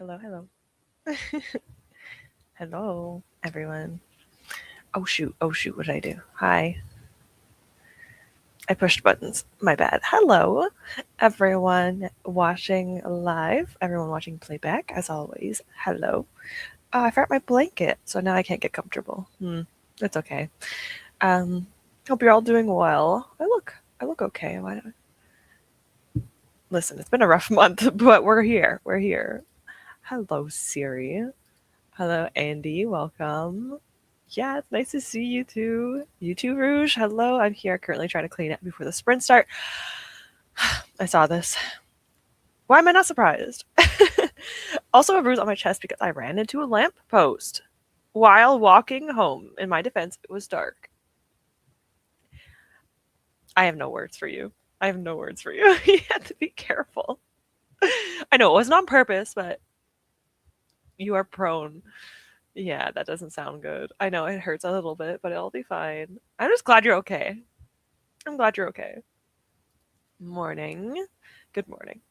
Hello, hello. Hello, everyone. Oh shoot, what did I do? Hi. I pushed buttons. My bad. Hello, everyone watching live, everyone watching playback, as always. Hello. I forgot my blanket, so now I can't get comfortable. It's okay. Um, Hope you're all doing well. I look okay. Listen, it's been a rough month, but we're here. We're here. Hello, Siri. Hello, Andy. Welcome. Yeah, it's nice to see you too. You too, Rouge. Hello. I'm here currently trying to clean up before the sprint start. I saw this. Why am I not surprised? Also, a bruise on my chest because I ran into a lamppost while walking home. In my defense, it was dark. I have no words for you. I have no words for you. You have to be careful. I know it wasn't on purpose, but you are prone. Yeah, that doesn't sound good. I know it hurts a little bit, but it'll be fine. I'm just glad you're okay. I'm glad you're okay. Morning. Good morning.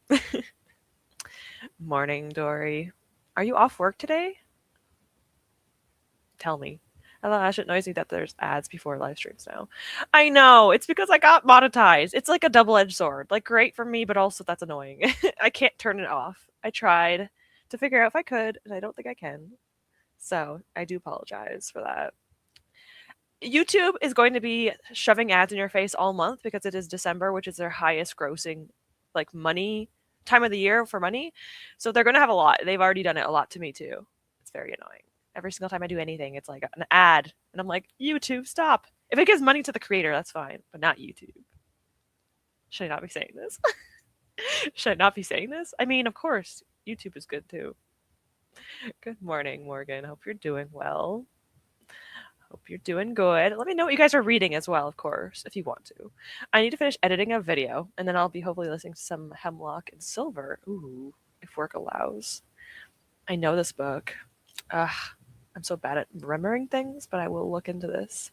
Morning, Dory. Are you off work today? Tell me. Hello, Ash. It annoys me that there's ads before live streams now. I know. It's because I got monetized. It's like a double-edged sword. Like, great for me, but also that's annoying. I can't turn it off. I tried to figure out if I could, and I don't think I can. So I do apologize for that. YouTube is going to be shoving ads in your face all month because it is December, which is their highest grossing like money time of the year for money. So they're going to have a lot. They've already done it a lot to me too. It's very annoying. Every single time I do anything, it's like an ad. And I'm like, YouTube, stop. If it gives money to the creator, that's fine, but not YouTube. Should I not be saying this? Should I not be saying this? I mean, of course, YouTube is good too. Good morning, Morgan. Hope you're doing well. Hope you're doing good. Let me know what you guys are reading as well, of course, if you want to. I need to finish editing a video, and then I'll be hopefully listening to some Hemlock and Silver. Ooh, if work allows. I know this book. Ugh, I'm so bad at remembering things, but I will look into this.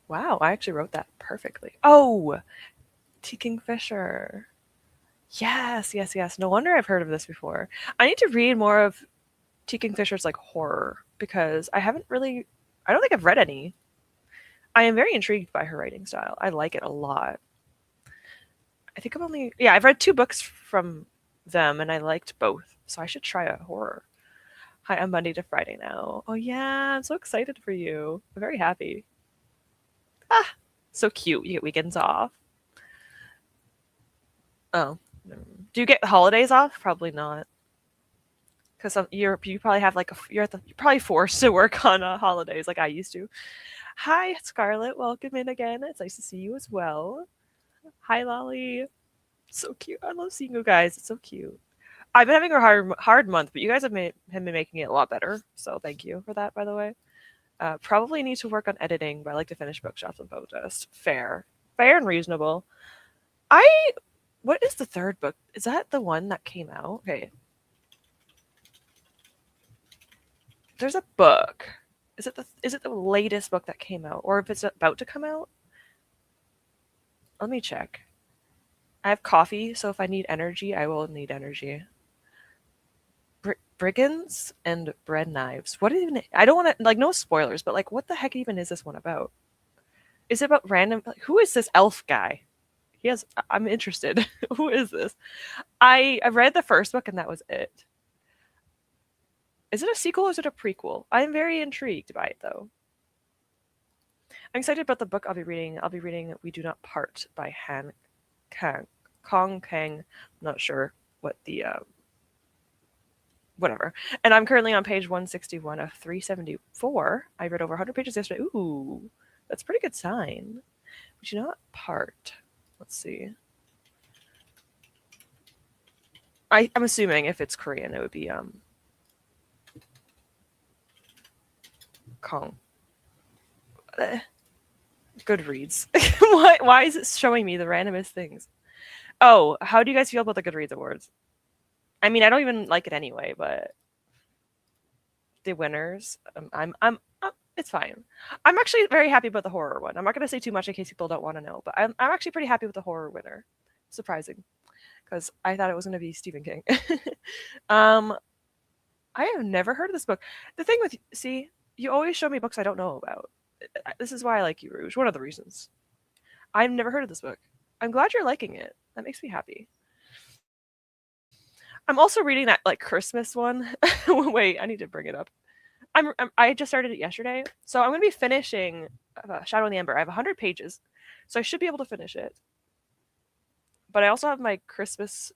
Wow, I actually wrote that perfectly. Oh, T. Kingfisher. Yes, yes, yes. No wonder I've heard of this before. I need to read more of T. Kingfisher's like horror because I haven't really. I don't think I've read any. I am very intrigued by her writing style. I like it a lot. I think I've read 2 books from them and I liked both. So I should try a horror. Hi, I'm Monday to Friday now. Oh yeah, I'm so excited for you. I'm very happy. Ah, so cute. You get weekends off. Oh. Do you get holidays off? Probably not. Because you probably have like you're probably forced to work on holidays like I used to. Hi, Scarlett. Welcome in again. It's nice to see you as well. Hi, Lolly. So cute. I love seeing you guys. It's so cute. I've been having a hard month, but you guys have been making it a lot better. So thank you for that, by the way. Probably need to work on editing, but I like to finish bookshops and protest. Fair and reasonable. I. What is the third book? Is that the one that came out? Okay. There's a book. Is it the latest book that came out, or if it's about to come out? Let me check. I have coffee, so if I need energy, I will need energy. Brigands and bread knives. What even? I don't want to like no spoilers, but like, what the heck even is this one about? Is it about random? Like, who is this elf guy? I'm interested. Who is this? I read the first book and that was it. Is it a sequel or is it a prequel? I'm very intrigued by it though. I'm excited about the book I'll be reading. I'll be reading We Do Not Part by Kong Kang. I'm not sure what the whatever. And I'm currently on page 161 of 374. I read over 100 pages yesterday. Ooh, that's a pretty good sign. We do not part. Let's see. I'm assuming if it's Korean, it would be Kong. Goodreads. Why is it showing me the randomest things? Oh, how do you guys feel about the Goodreads awards? I mean, I don't even like it anyway, but the winners, it's fine. I'm actually very happy about the horror one. I'm not going to say too much in case people don't want to know, but I'm actually pretty happy with the horror winner. Surprising. because I thought it was going to be Stephen King. um, I have never heard of this book. The thing with, see, you always show me books I don't know about. This is why I like you, Rouge. One of the reasons. I've never heard of this book. I'm glad you're liking it. That makes me happy. I'm also reading that like Christmas one. Wait, I need to bring it up. I just started it yesterday, so I'm going to be finishing Shadow in the Ember. I have 100 pages, so I should be able to finish it. But I also have my Christmas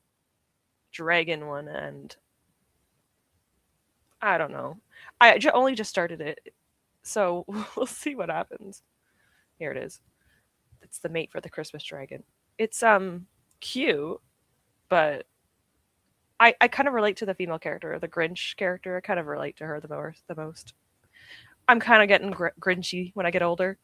dragon one, and I don't know. Only just started it, so we'll see what happens. Here it is. It's the mate for the Christmas dragon. It's cute, but I kind of relate to the female character, the Grinch character. I kind of relate to her the most. I'm kind of getting grinchy when I get older.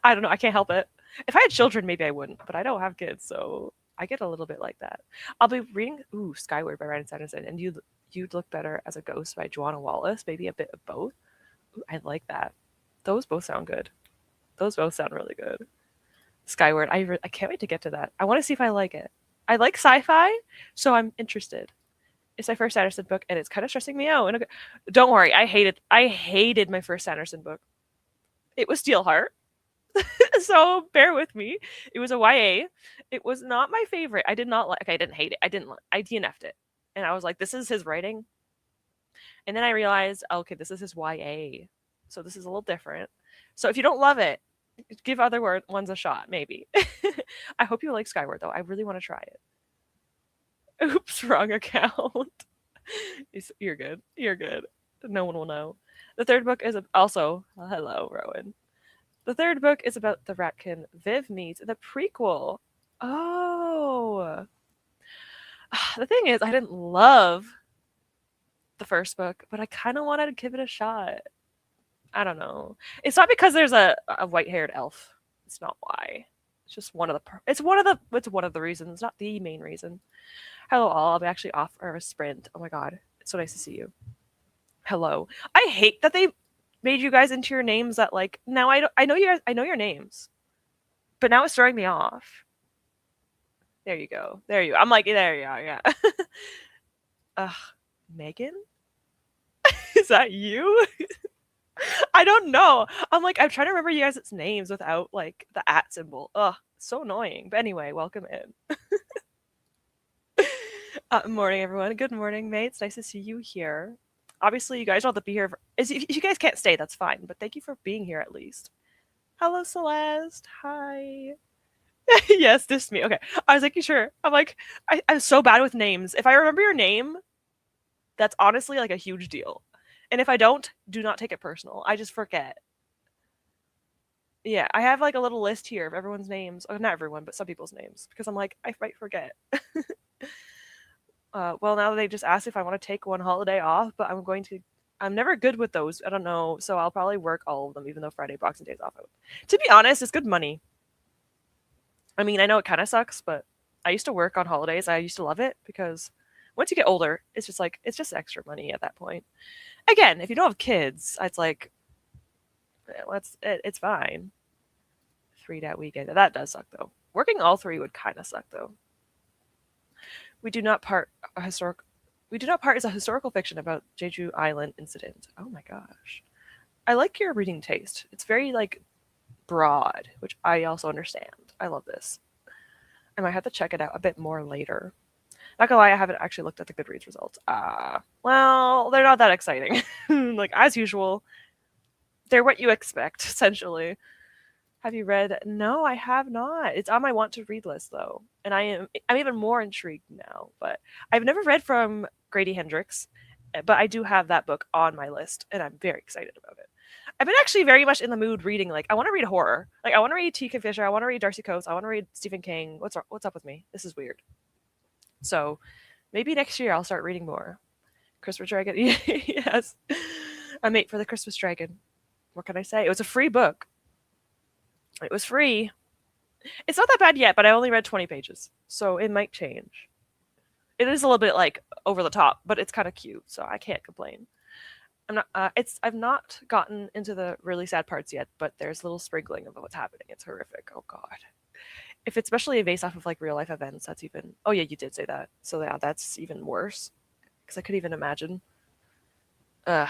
I don't know. I can't help it. If I had children, maybe I wouldn't, but I don't have kids, so I get a little bit like that. I'll be reading Skyward by Ryan Sanderson, and You'd Look Better as a Ghost by Joanna Wallace. Maybe a bit of both. Ooh, I like that. Those both sound good. Those both sound really good. Skyward. I can't wait to get to that. I want to see if I like it. I like sci-fi, so I'm interested. It's my first Sanderson book, and it's kind of stressing me out. And don't worry, I hated my first Sanderson book. It was Steelheart, so bear with me. It was a YA. It was not my favorite. I did not like. I didn't hate it. I DNF'd it, and I was like, "This is his writing." And then I realized, okay, this is his YA, so this is a little different. So if you don't love it, give other ones a shot, maybe. I hope you like Skyward, though. I really want to try it. Oops, wrong account. You're good. You're good. No one will know. The third book is also, hello, Rowan. The third book is about the Ratkin Viv meets the prequel. Oh. The thing is, I didn't love the first book, but I kind of wanted to give it a shot. I don't know. It's not because there's a white-haired elf. It's not why. It's just one of the reasons, not the main reason. Hello all. I'll be actually off for a sprint. Oh my god. It's so nice to see you. Hello. I hate that they made you guys into your names that like now I know your names. But now it's throwing me off. There you go. There you go. I'm like, there you are, yeah. Megan? Is that you? I don't know. I'm trying to remember you guys' names without like the @ symbol. Ugh, so annoying. But anyway, welcome in. Morning, everyone. Good morning, mates. Nice to see you here. Obviously, you guys don't have to be here. If you guys can't stay, that's fine. But thank you for being here at least. Hello, Celeste. Hi. Yes, this is me. Okay. I was making sure. I'm so bad with names. If I remember your name, that's honestly like a huge deal. And if I don't, do not take it personal. I just forget. Yeah, I have like a little list here of everyone's names. Oh, not everyone, but some people's names. Because I'm like, I might forget. Well, now they just asked if I want to take one holiday off, but I'm never good with those. I don't know. So I'll probably work all of them, even though Friday, Boxing Day is off. To be honest, it's good money. I mean, I know it kind of sucks, but I used to work on holidays. I used to love it because once you get older, it's just extra money at that point. Again, if you don't have kids, it's like, it's fine. 3-day weekend. That does suck though. Working all 3 would kind of suck though. We Do Not Part is a historical fiction about Jeju Island incident. Oh my gosh. I like your reading taste. It's very like broad, which I also understand. I love this. I might have to check it out a bit more later. Not gonna lie, I haven't actually looked at the Goodreads results. Well, they're not that exciting. Like as usual, they're what you expect, essentially. Have you read? No, I have not. It's on my want to read list though, and I'm even more intrigued now. But I've never read from Grady Hendrix, but I do have that book on my list, and I'm very excited about it. I've been actually very much in the mood reading. Like I want to read horror. Like I want to read T.K. Fisher. I want to read Darcy Coates. I want to read Stephen King. What's up with me? This is weird. So maybe next year I'll start reading more. Christmas Dragon. Yes, I'm mate for the Christmas Dragon. What can I say? It was a free book. It was free. It's not that bad yet, but I only read 20 pages, so it might change. It is a little bit like over the top, but it's kind of cute, so I can't complain. I've not gotten into the really sad parts yet, but there's a little sprinkling of what's happening. It's horrific. Oh god. If it's especially based off of like real life events, that's even. Oh yeah, you did say that. So yeah, that's even worse. Because I could even imagine. Ugh.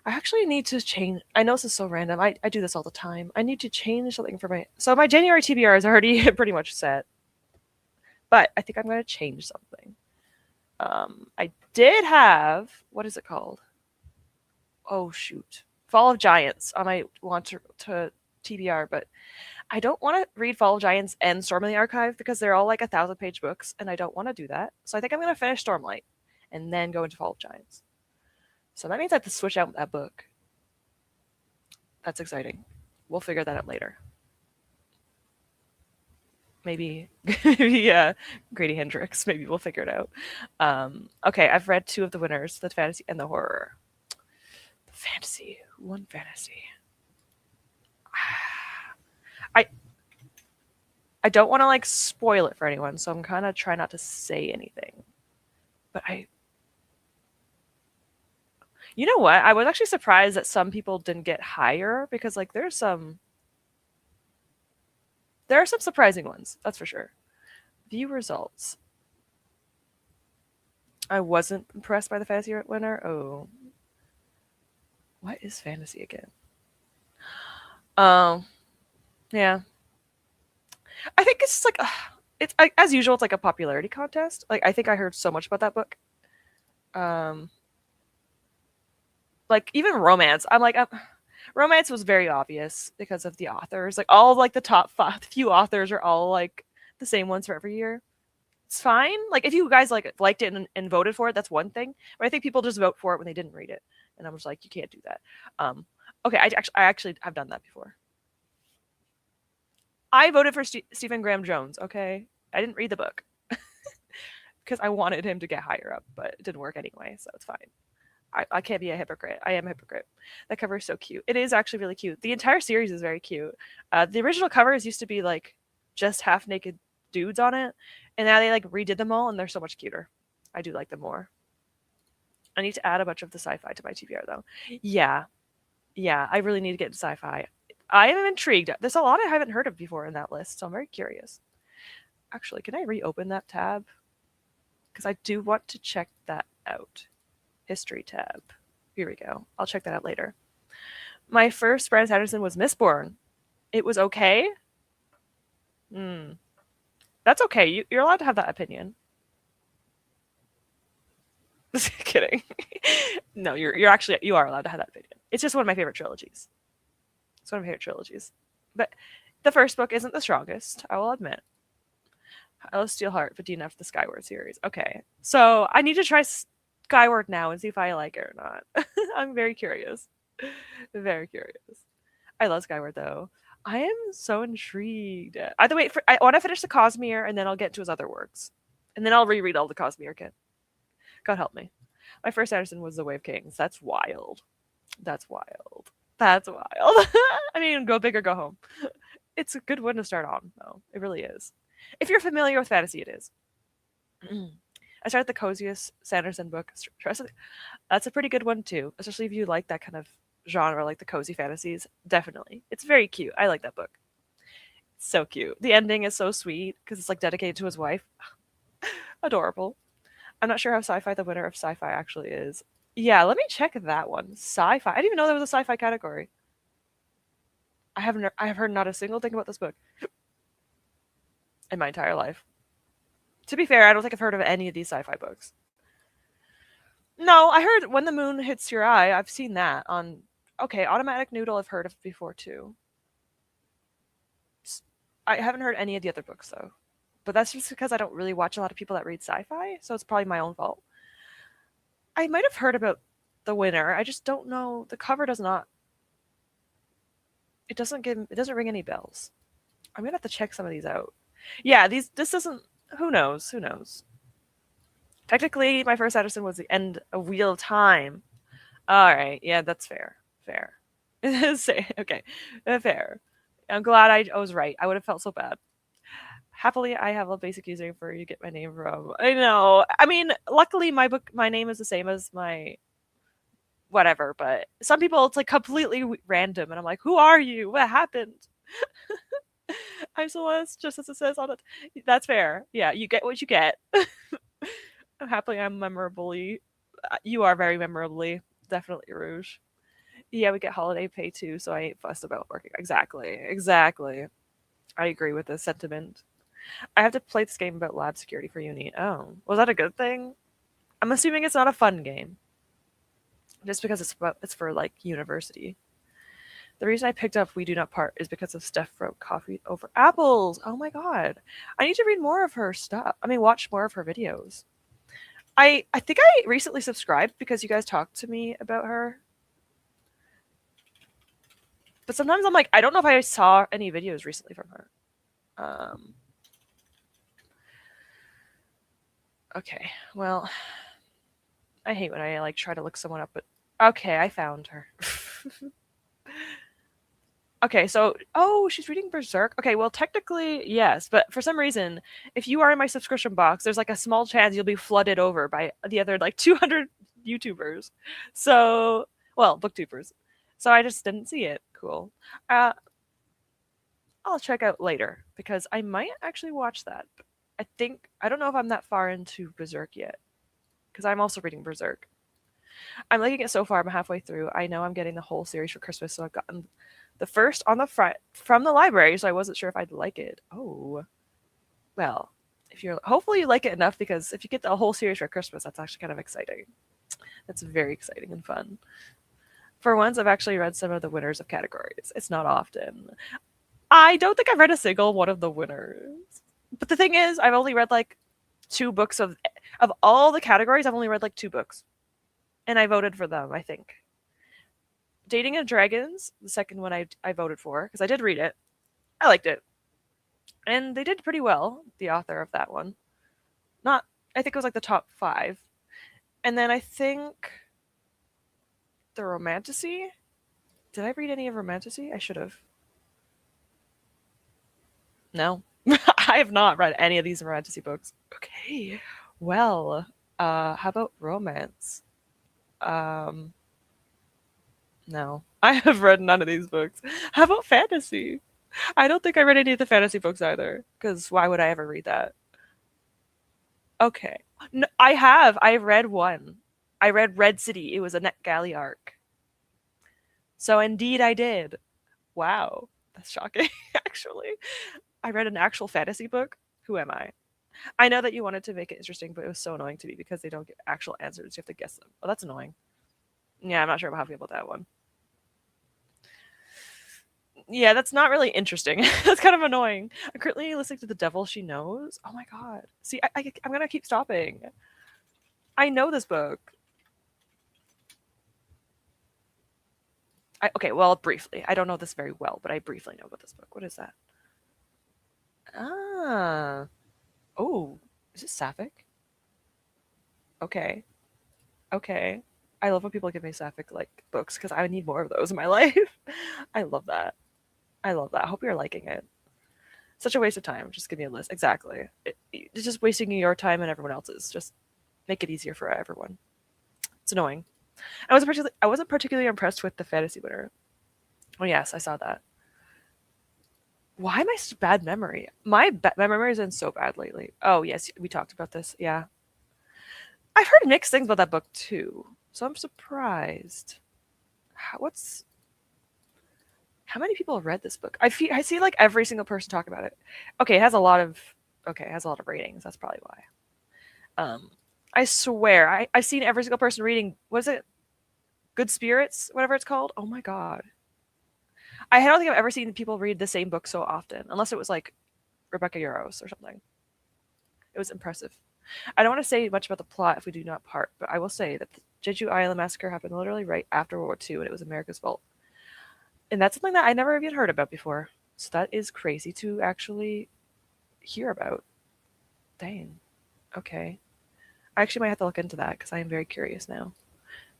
I actually need to change. I know this is so random. I do this all the time. I need to change something for my. So my January TBR is already pretty much set. But I think I'm going to change something. I did have. What is it called? Oh, shoot. Fall of Giants on my want to TBR, but I don't want to read Fall of Giants and Storm in the Archive because they're all like 1,000-page books, and I don't want to do that. So I think I'm going to finish Stormlight and then go into Fall of Giants. So that means I have to switch out that book. That's exciting. We'll figure that out later. Maybe, yeah, Grady Hendrix. Maybe we'll figure it out. Okay, I've read 2 of the winners, the fantasy and the horror. The fantasy. Who won fantasy? I I don't want to like spoil it for anyone, so I'm kind of trying not to say anything. But you know what? I was actually surprised that some people didn't get higher because like there are some surprising ones, that's for sure. View results. I wasn't impressed by the fantasy winner. Oh, what is fantasy again? Um, yeah, I think it's just like it's as usual. It's like a popularity contest. Like I think I heard so much about that book. Um, like even romance. I'm like, romance was very obvious because of the authors. Like all of, like the top few authors are all like the same ones for every year. It's fine. Like if you guys like liked it and voted for it, that's one thing. But I think people just vote for it when they didn't read it, and I'm just like, you can't do that. Okay, I actually have done that before. I voted for Stephen Graham Jones. Okay, I didn't read the book because I wanted him to get higher up, but it didn't work anyway, so it's fine. I can't be a hypocrite. I am a hypocrite. That cover is so cute. It is actually really cute. The entire series is very cute. The original covers used to be like just half naked dudes on it, and now they like redid them all, and they're so much cuter. I do like them more. I need to add a bunch of the sci-fi to my TBR though. Yeah, yeah, I really need to get into sci-fi. I am intrigued. There's a lot I haven't heard of before in that list, so I'm very curious. Actually, can I reopen that tab? Because I do want to check that out. History tab. Here we go. I'll check that out later. My first Brandon Sanderson was Mistborn. It was okay. That's okay. You're allowed to have that opinion. Just kidding. No, you are allowed to have that opinion. It's just one of my favorite trilogies. It's one of my favorite trilogies. But the first book isn't the strongest, I will admit. I love Steelheart, but DNF the Skyward series. Okay. So I need to try Skyward now and see if I like it or not. I'm very curious. Very curious. I love Skyward though. I am so intrigued. Either way, I want to finish the Cosmere and then I'll get to his other works. And then I'll reread all the Cosmere again. God help me. My first Anderson was The Way of Kings. That's wild. That's wild. That's wild. I mean, go big or go home. It's a good one to start on, though. It really is. If you're familiar with fantasy, it is. I started the coziest Sanderson book. That's a pretty good one, too. Especially if you like that kind of genre, like the cozy fantasies. Definitely. It's very cute. I like that book. It's so cute. The ending is so sweet because it's like dedicated to his wife. Adorable. I'm not sure how sci-fi the winner of sci-fi actually is. Yeah, let me check that one. Sci-fi. I didn't even know there was a sci-fi category. I have heard not a single thing about this book in my entire life. To be fair, I don't think I've heard of any of these sci-fi books. No, I heard When the Moon Hits Your Eye. I've seen that on. Okay, Automatic Noodle. I've heard of before too. I haven't heard any of the other books though, but that's just because I don't really watch a lot of people that read sci-fi, so it's probably my own fault. I might have heard about the winner. I just don't know. The cover does not. It doesn't ring any bells. I'm gonna have to check some of these out. Yeah, this doesn't. Who knows? Who knows? Technically, my first Edison was the end of Wheel of Time. All right, yeah, that's fair. Fair. Okay, fair. I'm glad I was right. I would have felt so bad. Happily, I have a basic username for you to get my name from. I know. I mean, luckily, my name is the same as my whatever. But some people, it's like completely random, and I'm like, who are you? What happened? I'm Celeste, just as it says on it. That's fair. Yeah, you get what you get. Happily, I'm memorably. You are very memorably. Definitely Rouge. Yeah, we get holiday pay too, so I ain't fussed about working. Exactly. Exactly. I agree with this sentiment. I have to play this game about lab security for uni. Oh, was that a good thing? I'm assuming it's not a fun game, just because it's for like university. The reason I picked up We Do Not Part is because of Steph wrote Coffee Over Apples. Oh my god. I need to read more of her stuff. I mean, watch more of her videos. I think I recently subscribed because you guys talked to me about her. But sometimes I'm like, I don't know if I saw any videos recently from her. Okay, well, I hate when I like try to look someone up, but okay, I found her. Okay, so she's reading Berserk. Okay, well, technically yes, but for some reason, if you are in my subscription box, there's like a small chance you'll be flooded over by the other like 200 YouTubers. So, well, booktubers. So I just didn't see it. Cool. Uh, I'll check out later because I might actually watch that. I don't know if I'm that far into Berserk yet because I'm also reading Berserk. I'm liking it so far. I'm halfway through. I know I'm getting the whole series for Christmas, so I've gotten the first on the front from the library, so I wasn't sure if I'd like it. Oh, well, if you're hopefully you like it enough because if you get the whole series for Christmas, that's actually kind of exciting. That's very exciting and fun. For once, I've actually read some of the winners of categories. It's not often. I don't think I've read a single one of the winners. But the thing is, I've only read like 2 books of all the categories. I've only read like 2 books, and I voted for them. I think Dating and Dragons, the second one I voted for because I did read it. I liked it, and they did pretty well. The author of that one, not I think it was like the top 5, and then I think the Romantasy. Did I read any of Romantasy? I should have. No, I have not read any of these Romantasy books. Okay, well, how about romance? Um, no, I have read none of these books. How about fantasy? I don't think I read any of the fantasy books either, because why would I ever read that? Okay. No, I have. I read one. I read Red City. It was a NetGalley arc. So indeed I did. Wow. That's shocking, actually. I read an actual fantasy book. Who am I? I know that you wanted to make it interesting, but it was so annoying to me because they don't get actual answers. You have to guess them. Oh, that's annoying. Yeah, I'm not sure how I feel about that one. Yeah, that's not really interesting. That's kind of annoying. I'm currently listening to The Devil She Knows. Oh my god. See, I'm gonna keep stopping. I know this book. Okay, well, briefly. I don't know this very well, but I briefly know about this book. What is that? Ah. Oh, is it sapphic? Okay. Okay. I love when people give me sapphic like books because I need more of those in my life. I love that. I love that. I hope you're liking it. Such a waste of time. Just give me a list. Exactly. It's just wasting your time and everyone else's. Just make it easier for everyone. It's annoying. I wasn't particularly impressed with the fantasy winner. Oh yes, I saw that. Why am I such bad memory? My memory has been so bad lately. Oh yes, we talked about this. Yeah, I've heard mixed things about that book too, so I'm surprised. What's how many people have read this book? I see like every single person talk about it. Okay, it has a lot of it has a lot of ratings. That's probably why. I swear I've seen every single person reading. What is it? Good Spirits, whatever it's called. Oh my god. I don't think I've ever seen people read the same book so often, unless it was like Rebecca Yarros or something. It was impressive. I don't want to say much about the plot if we do not part, but I will say that the Jeju Island massacre happened literally right after World War II, and it was America's fault. And that's something that I never even heard about before. So that is crazy to actually hear about. Dang. Okay. I actually might have to look into that because I am very curious now.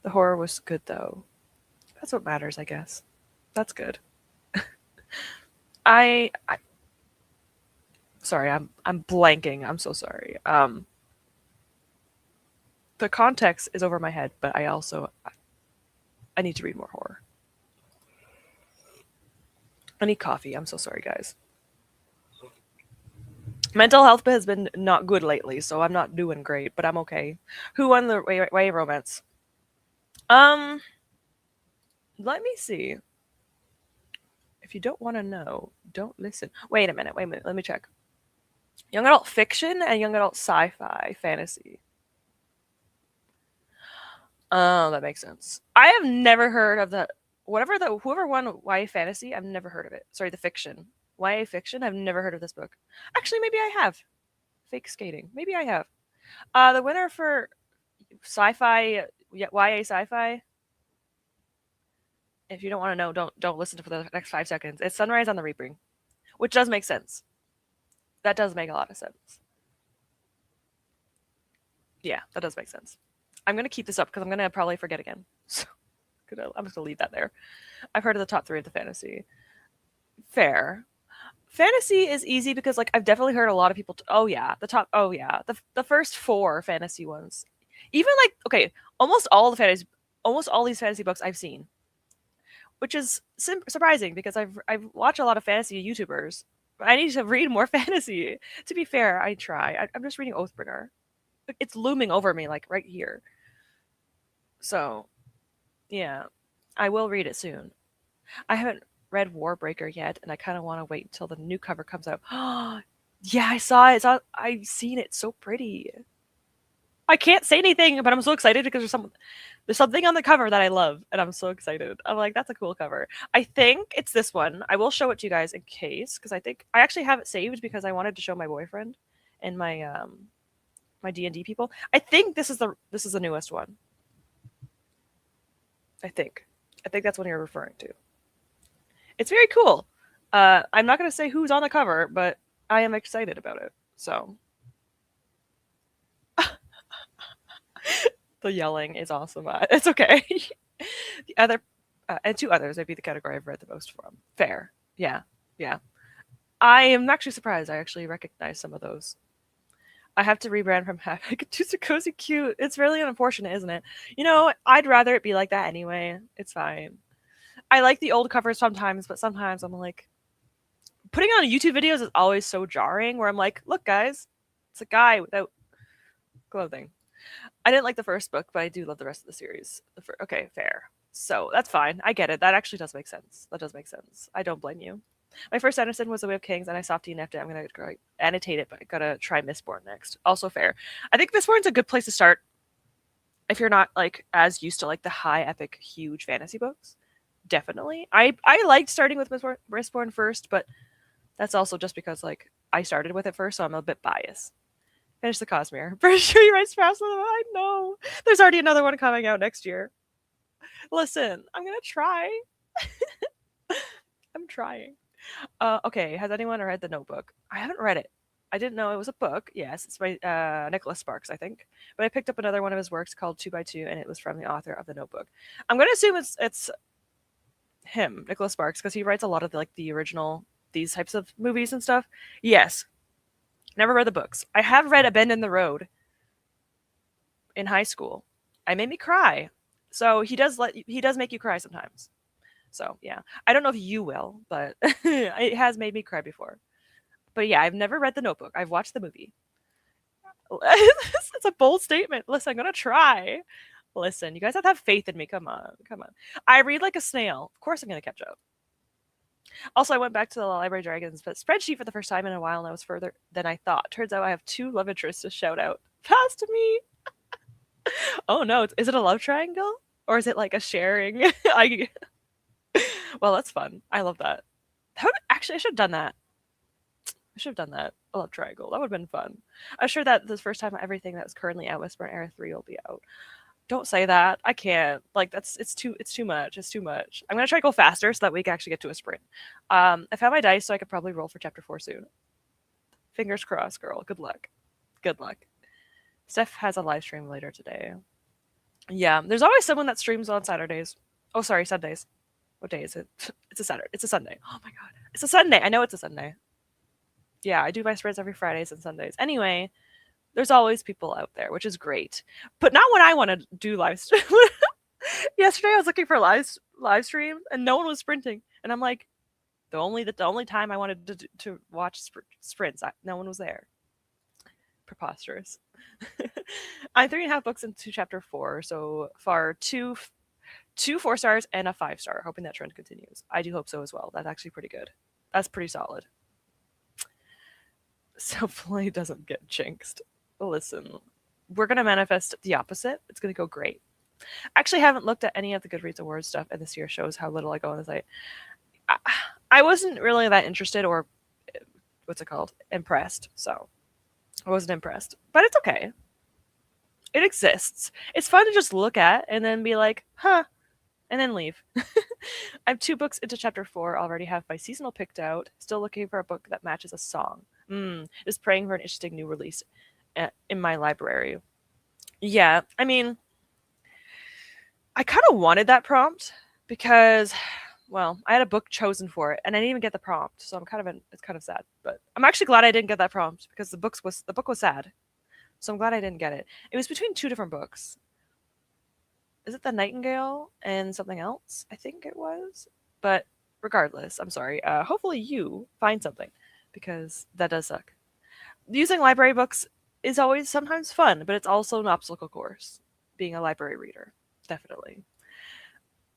The horror was good though. That's what matters, I guess. That's good. I sorry, I'm blanking. I'm so sorry. The context is over my head, but I need to read more horror. I need coffee. I'm so sorry, guys. Mental health has been not good lately, so I'm not doing great, but I'm okay. Who won the YA romance? Um, let me see. If you don't want to know, don't listen. Wait a minute. Wait a minute. Let me check. Young adult fiction and young adult sci-fi fantasy. Oh, that makes sense. I have never heard of the whoever won YA fantasy. I've never heard of it. Sorry, the fiction. YA fiction. I've never heard of this book. Actually, maybe I have. Fake skating. Maybe I have. The winner for sci-fi, YA sci-fi. If you don't want to know, don't listen for the next 5 seconds. It's Sunrise on the Reaping, which does make sense. That does make a lot of sense. Yeah, that does make sense. I'm gonna keep this up because I'm gonna probably forget again. So I'm just gonna leave that there. I've heard of the top 3 of the fantasy. Fair. Fantasy is easy because like I've definitely heard a lot of people. Oh yeah, the top. Oh yeah, the first 4 fantasy ones. Even like okay, almost all these fantasy books I've seen, which is surprising because I've watched a lot of fantasy YouTubers. I need to read more fantasy. To be fair, I try. I'm just reading Oathbringer. It's looming over me like right here. So yeah, I will read it soon. I haven't read Warbreaker yet, and I kind of want to wait until the new cover comes out. Yeah, I saw it. I've seen it. So pretty. I can't say anything, but I'm so excited because there's something on the cover that I love, and I'm so excited. I'm like, that's a cool cover. I think it's this one. I will show it to you guys in case, because I think I actually have it saved because I wanted to show my boyfriend and my D&D people. I think this is the newest one. I think that's what you're referring to. It's very cool. I'm not going to say who's on the cover, but I am excited about it. So the yelling is awesome. It's okay. The other and 2 others would be the category I've read the most from. Fair. Yeah. Yeah. I am actually surprised I actually recognize some of those. I have to rebrand from Havoc to Cozy Cute. It's really unfortunate, isn't it? You know, I'd rather it be like that anyway. It's fine. I like the old covers sometimes, but sometimes I'm like, putting on YouTube videos is always so jarring where I'm like, look, guys, it's a guy without clothing. I didn't like the first book, but I do love the rest of the series. Okay, fair. So that's fine. I get it. That actually does make sense. That does make sense. I don't blame you. My first Anderson was The Way of Kings, and I soft DNF'd it. I'm going to annotate it, but I got to try Mistborn next. Also fair. I think Mistborn's a good place to start if you're not like as used to like the high epic huge fantasy books. Definitely. I liked starting with Mistborn first, but that's also just because like I started with it first, so I'm a bit biased. Finish the Cosmere. Pretty sure you write faster than I know. There's already another one coming out next year. Listen, I'm gonna try. I'm trying. Okay, has anyone read The Notebook? I haven't read it. I didn't know it was a book. Yes, it's by Nicholas Sparks, I think. But I picked up another one of his works called 2x2, and it was from the author of The Notebook. I'm gonna assume it's him, Nicholas Sparks, because he writes a lot of the original these types of movies and stuff. Yes. Never read the books. I have read Abandon the Road in high school. It made me cry. So he does make you cry sometimes. So yeah. I don't know if you will, but it has made me cry before. But yeah, I've never read The Notebook. I've watched the movie. It's a bold statement. Listen, I'm gonna try. Listen, you guys have to have faith in me. Come on. I read like a snail. Of course I'm gonna catch up. Also, I went back to the Library Dragons spreadsheet for the first time in a while, and I was further than I thought. Turns out I have 2 love interests to shout out. Pass to me. Oh no, is it a love triangle? Or is it like a sharing? Well, that's fun. I love that. Actually, I should have done that. A love triangle. That would have been fun. I'm sure that the first time everything that was currently out, Whisper Era 3 will be out. Don't say that. I can't. Like it's too much. It's too much. I'm gonna try to go faster so that we can actually get to a sprint. I found my dice, so I could probably roll for chapter 4 soon. Fingers crossed, girl. Good luck. Steph has a live stream later today. Yeah, there's always someone that streams on Saturdays. Oh, sorry, Sundays. What day is it? It's a Saturday. It's a Sunday. Oh my god. It's a Sunday. I know it's a Sunday. Yeah, I do my sprints every Fridays and Sundays. Anyway, there's always people out there, which is great. But not when I want to do live stream. Yesterday I was looking for live streams and no one was sprinting. And I'm like, The only time I wanted to watch sprints, no one was there. Preposterous. I'm 3.5 books into chapter 4, so far two 4 stars and a 5 star. Hoping that trend continues. I do hope so as well. That's actually pretty good. That's pretty solid. So Play doesn't get jinxed. Listen, we're gonna manifest the opposite. It's gonna go great. I actually haven't looked at any of the Goodreads Awards stuff, and this year shows how little I go on the site. I wasn't really that interested or what's it called? Impressed. So I wasn't impressed. But it's okay. It exists. It's fun to just look at and then be like, huh, and then leave. I'm 2 books into chapter 4, already have my seasonal picked out, still looking for a book that matches a song. Just praying for an interesting new release in my library. Yeah, I mean, I kind of wanted that prompt because, well, I had a book chosen for it, and I didn't even get the prompt, so it's kind of sad. But I'm actually glad I didn't get that prompt because the book was sad, so I'm glad I didn't get it. It was between 2 different books. Is it The Nightingale and something else? I think it was, but regardless, I'm sorry. Hopefully you find something because that does suck. Using library books is always sometimes fun, but it's also an obstacle course. Being a library reader, definitely.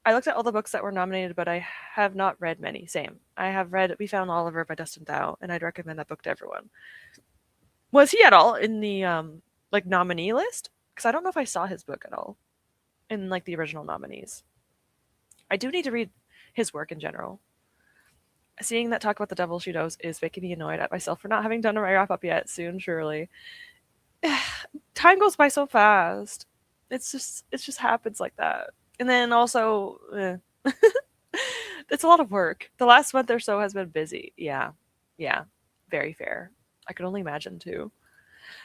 I looked at all the books that were nominated, but I have not read many. Same. I have read We Found Oliver by Dustin Thau, and I'd recommend that book to everyone. Was he at all in the nominee list? Because I don't know if I saw his book at all in like the original nominees. I do need to read his work in general. Seeing that Talk About the Devil She Knows is making me annoyed at myself for not having done my wrap up yet. Soon, surely. Time goes by so fast. It just happens like that. And then also, it's a lot of work. The last month or so has been busy. Yeah, very fair. I could only imagine too.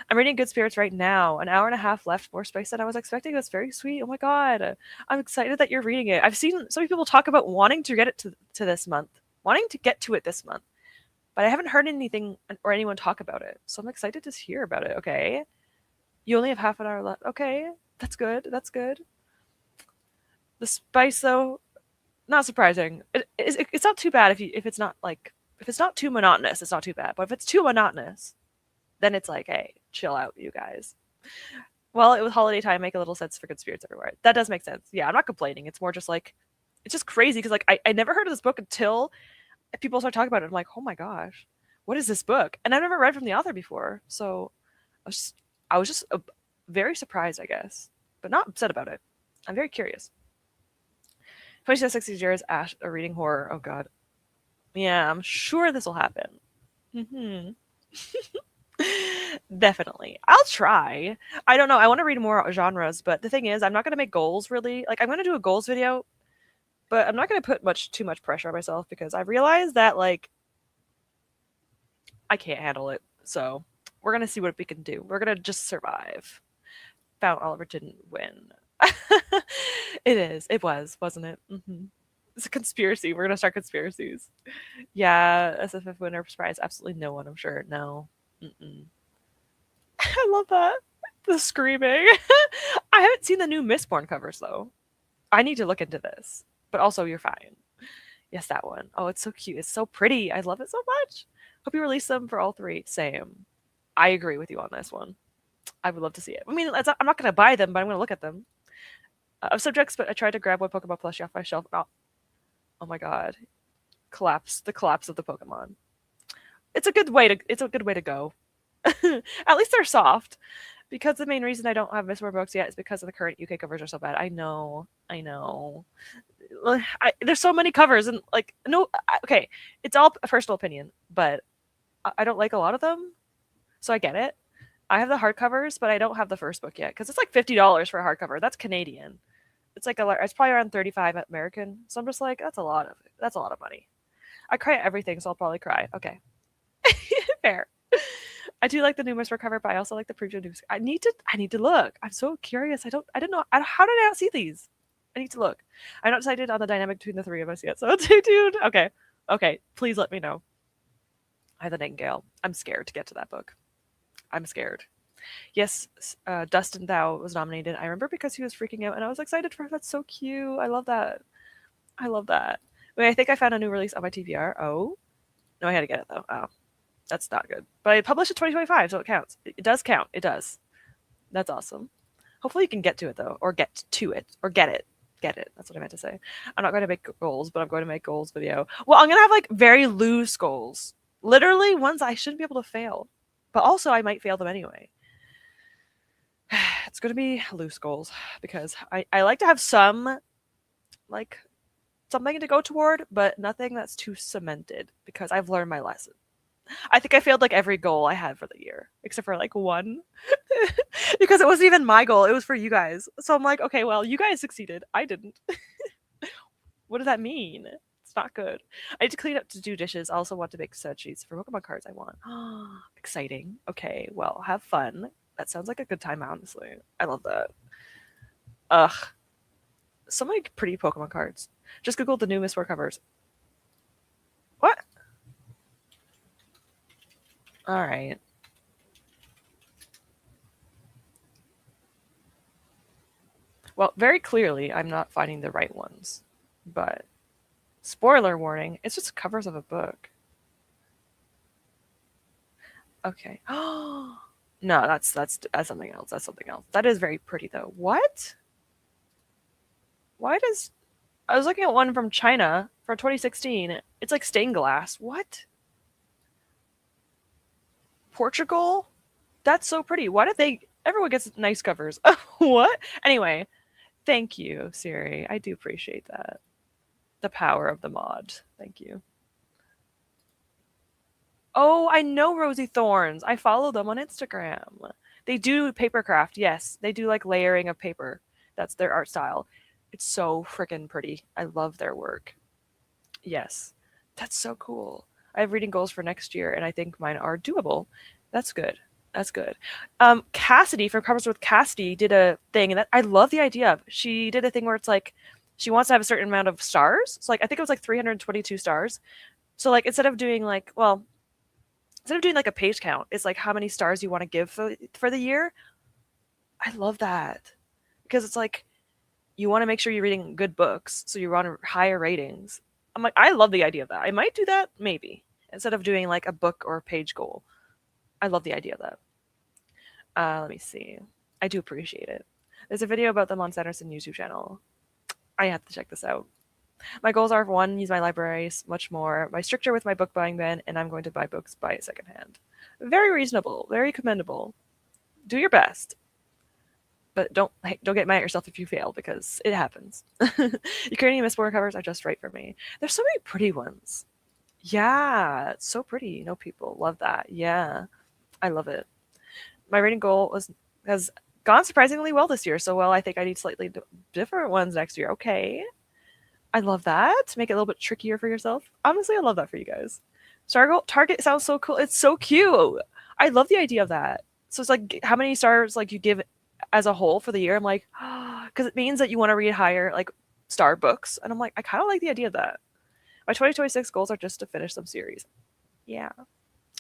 I'm reading Good Spirits right now. An hour and a half left, more space than I was expecting. That's very sweet. Oh my god. I'm excited that you're reading it. I've seen so many people talk about wanting to get it to this month. Wanting to get to it this month. But I haven't heard anything or anyone talk about it. So I'm excited to hear about it, okay? You only have half an hour left. Okay. That's good. That's good. The spice though, not surprising. It's not too bad if it's not too monotonous, it's not too bad. But if it's too monotonous, then it's like, hey, chill out, you guys. Well, it was holiday time, make a little sense for Good Spirits Everywhere. That does make sense. Yeah, I'm not complaining. It's more just like, it's just crazy because like I never heard of this book until people start talking about it. I'm like, oh my gosh, what is this book? And I've never read from the author before, so I was just very surprised, I guess, but not upset about it. I'm very curious. 26 years, Ash, a reading horror. Oh god, yeah, I'm sure this will happen. Definitely. I'll try. I don't know. I want to read more genres, but the thing is, I'm not going to make goals really. Like, I'm going to do a goals video, but I'm not going to put too much pressure on myself because I realized that, like, I can't handle it. So we're going to see what we can do. We're going to just survive. Found Oliver didn't win. It is. It was, wasn't it? It's a conspiracy. We're going to start conspiracies. Yeah, SFF winner surprise. Absolutely no one, I'm sure. No. I love that. The screaming. I haven't seen the new Mistborn covers, though. I need to look into this. But also, you're fine. Yes, that one. Oh, it's so cute. It's so pretty. I love it so much. Hope you release them for all 3. Same. I agree with you on this one. I would love to see it. I mean, I'm not going to buy them, but I'm going to look at them. Subjects, but I tried to grab one Pokemon plushie off my shelf. Oh my god. The collapse of the Pokemon. It's a good way to go. At least they're soft. Because the main reason I don't have Mistborn books yet is because of the current UK covers are so bad. I know. There's so many covers and like no. Okay, it's all a personal opinion, but I don't like a lot of them, so I get it. I have the hardcovers, but I don't have the first book yet because it's like $50 for a hardcover. That's Canadian. It's probably around 35 American. So I'm just like, that's a lot of money. I cry at everything, so I'll probably cry. Okay, fair. I do like the new Mistborn cover, but I also like the preview news. I need to look. I'm so curious. I don't know. How did I not see these? I need to look. I'm not decided on the dynamic between the 3 of us yet. So stay tuned. Okay. Please let me know. I have the Nightingale. I'm scared to get to that book. I'm scared. Yes, Dustin Thau was nominated. I remember because he was freaking out, and I was excited for him. That's so cute. I love that. Wait, I think I found a new release on my TBR. Oh. No, I had to get it though. Oh. That's not good. But I published in 2025, so it counts. It does count. It does. That's awesome. Hopefully you can get to it though, or get to it, or get it. Get it. That's what I meant to say. I'm not going to make goals, but I'm going to make goals video. Well, I'm going to have like very loose goals. Literally ones I shouldn't be able to fail. But also I might fail them anyway. It's going to be loose goals because I like to have some like something to go toward, but nothing that's too cemented because I've learned my lesson. I think I failed like every goal I had for the year, except for like one. Because it wasn't even my goal, it was for you guys. So I'm like, okay, well, you guys succeeded. I didn't. What does that mean? It's not good. I need to clean up to do dishes. I also want to make set sheets for Pokemon cards I want. Exciting. Okay, well, have fun. That sounds like a good time, honestly. I love that. Ugh. So many pretty Pokemon cards. Just Googled the new Miss War covers. What? Alright. Well, very clearly, I'm not finding the right ones. But, spoiler warning, it's just covers of a book. Okay. No, that's something else. That's something else. That is very pretty, though. What? Why does... I was looking at one from China for 2016. It's like stained glass. What? Portugal? That's so pretty. Why did they... Everyone gets nice covers. What? Anyway, thank you, Siri. I do appreciate that. The power of the mod. Thank you. Oh, I know Rosy Thorns. I follow them on Instagram. They do papercraft. Yes, they do like layering of paper. That's their art style. It's so freaking pretty. I love their work. Yes, that's so cool. I have reading goals for next year, and I think mine are doable. That's good. That's good. Cassidy from Covers with Cassidy did a thing, and that I love the idea of. She did a thing where it's like she wants to have a certain amount of stars. So like I think it was like 322 stars. So like instead of doing like a page count, it's like how many stars you want to give for the year. I love that because it's like you want to make sure you're reading good books, so you want higher ratings. I'm like, I love the idea of that. I might do that maybe instead of doing like a book or a page goal. I love the idea of that. Let me see. I do appreciate it. There's a video about them on Sanderson YouTube channel. I have to check this out. My goals are, one, use my libraries much more, my stricter with my book buying ban, and I'm going to buy books by secondhand. Very reasonable, very commendable. Do your best. But don't get mad at yourself if you fail, because it happens. Ukrainian Miss War covers are just right for me. There's so many pretty ones. Yeah, it's so pretty. No, people love that. Yeah, I love it. My rating goal has gone surprisingly well this year, so well I think I need slightly different ones next year. Okay. I love that. Make it a little bit trickier for yourself. Honestly, I love that for you guys. Target sounds so cool. It's so cute. I love the idea of that. So it's like how many stars like you give as a whole for the year. I'm like, because it means that you want to read higher like star books, and I'm like, I kind of like the idea of that. My 2026 goals are just to finish some series. Yeah,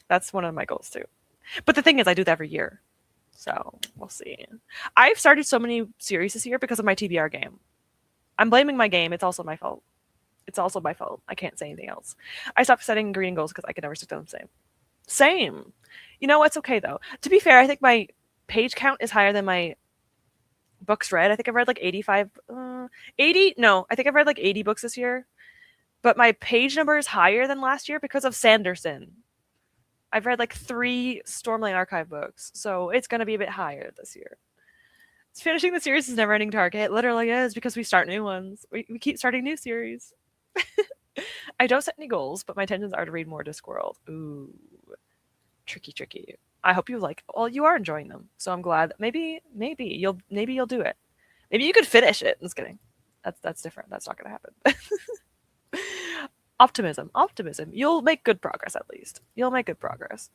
that's one of my goals too. But the thing is, I do that every year, so we'll see. I've started so many series this year because of my TBR game. I'm blaming my game. It's also my fault. It's also my fault. I can't say anything else. I stopped setting green goals because I could never stick to them Same. You know, it's okay though. To be fair, I think my page count is higher than my books read. I think I've read like 85, 80. No, I think I've read like 80 books this year. But my page number is higher than last year because of Sanderson. I've read like 3 Stormlight Archive books, so it's going to be a bit higher this year. Finishing the series is never-ending target. It literally is because we start new ones. We keep starting new series. I don't set any goals, but my intentions are to read more Discworld. Ooh, tricky. I hope you like. Well, you are enjoying them, so I'm glad. Maybe you'll do it. Maybe you could finish it. I'm just kidding. That's different. That's not gonna happen. Optimism. You'll make good progress at least. You'll make good progress.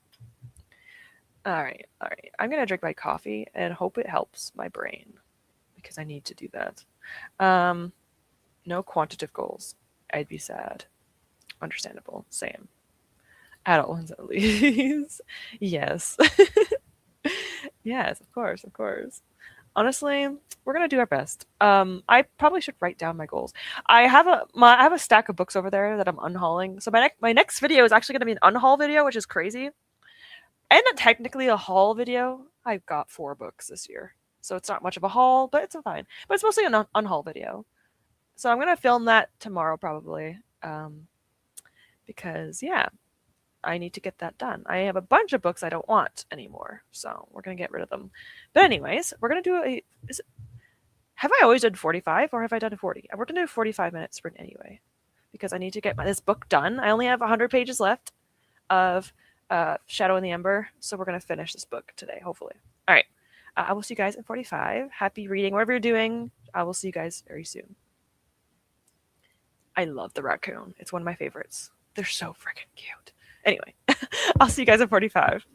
All right. I'm going to drink my coffee and hope it helps my brain because I need to do that. No quantitative goals. I'd be sad. Understandable. Same. Adult ones at least. Yes. Yes, of course. Honestly, we're gonna do our best. I probably should write down my goals. I have a stack of books over there that I'm unhauling. So my next video is actually gonna be an unhaul video, which is crazy. And technically a haul video. I've got 4 books this year, so it's not much of a haul, but it's fine. But it's mostly an unhaul video. So I'm gonna film that tomorrow probably, because yeah, I need to get that done. I have a bunch of books I don't want anymore, so we're gonna get rid of them. But anyways, we're gonna do a. Have I always done 45 or have I done a 40? We're gonna do a 45-minute sprint anyway, because I need to get this book done. I only have 100 pages left of Shadow in the Ember, so we're gonna finish this book today, hopefully. All right, I will see you guys in 45. Happy reading, whatever you're doing. I will see you guys very soon. I love the raccoon. It's one of my favorites. They're so freaking cute. Anyway, I'll see you guys in 45.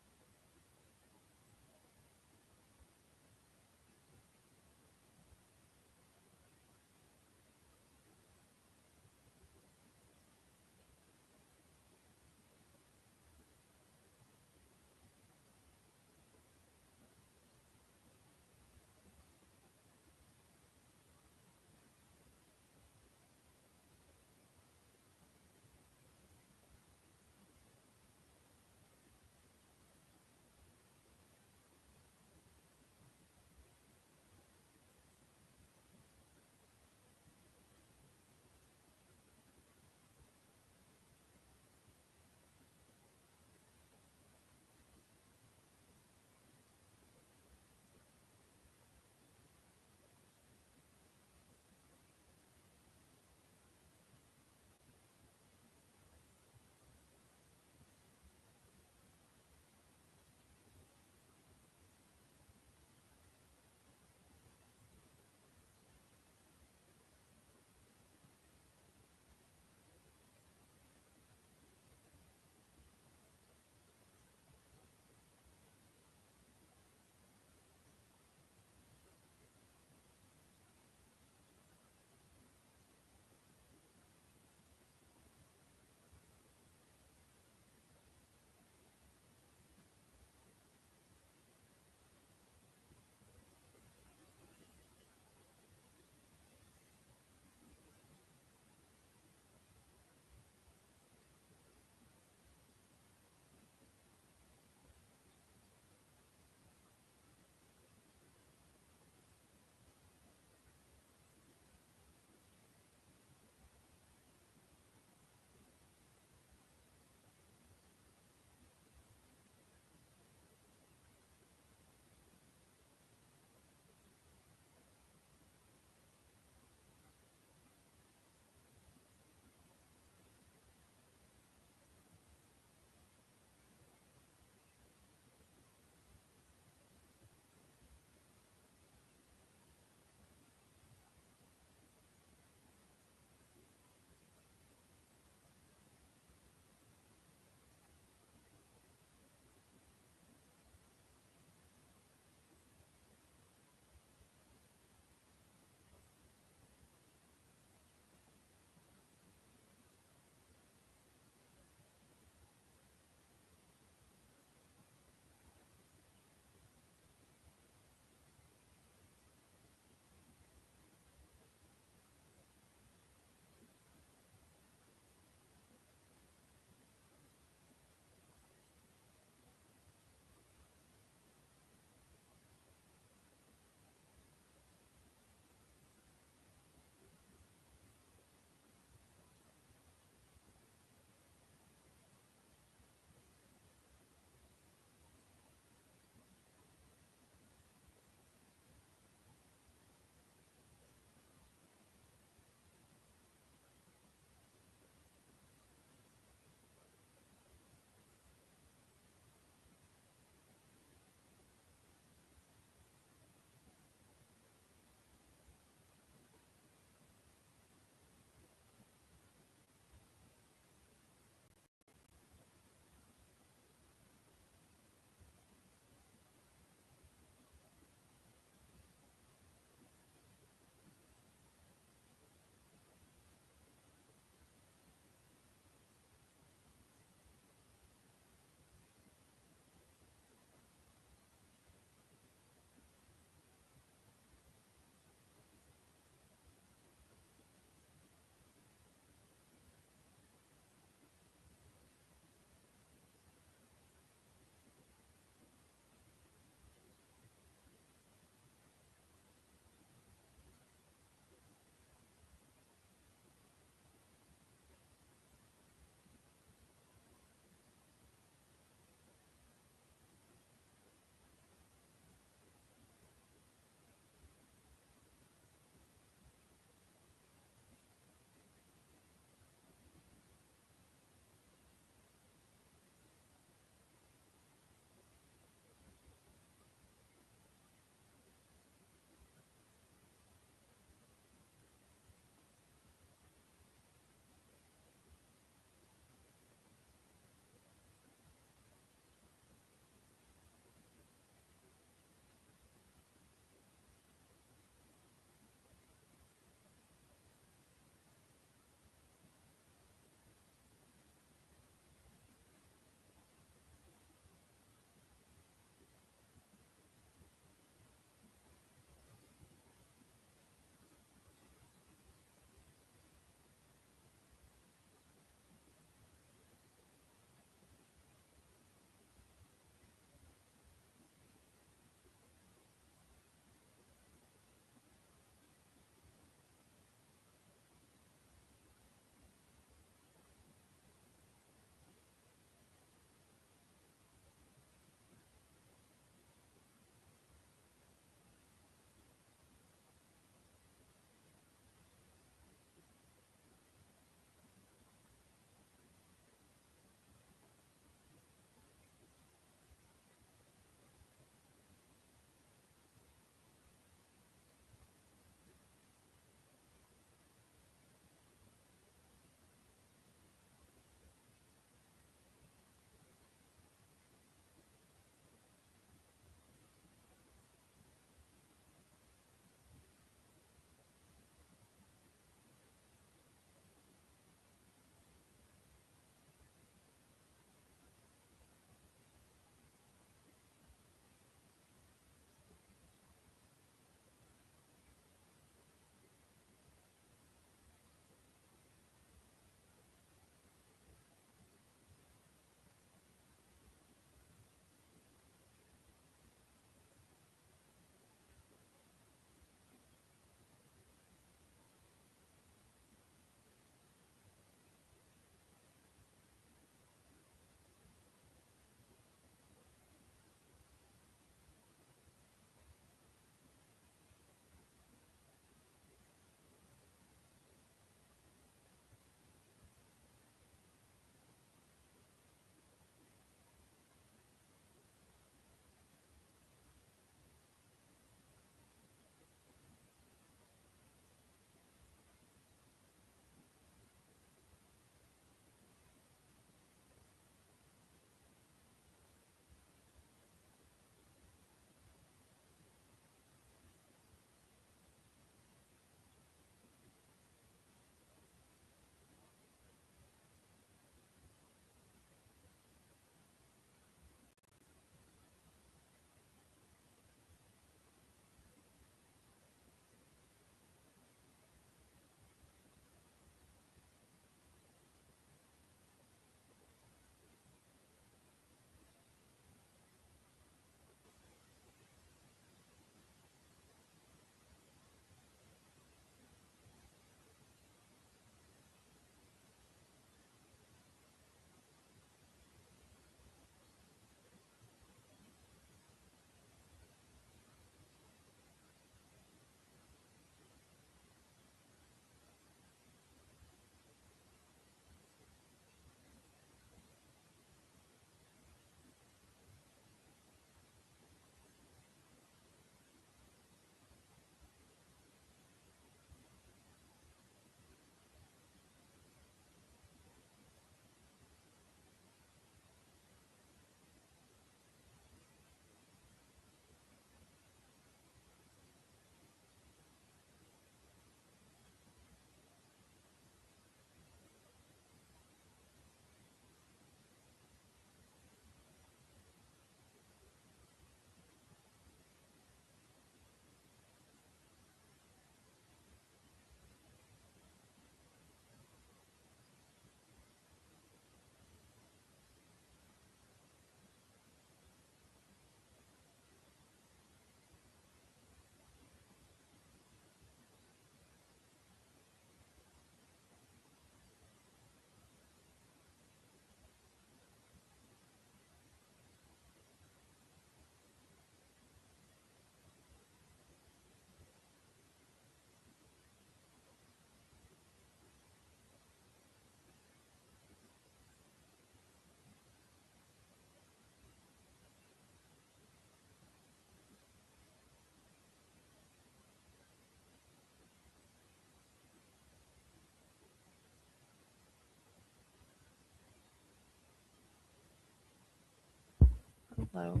Hello.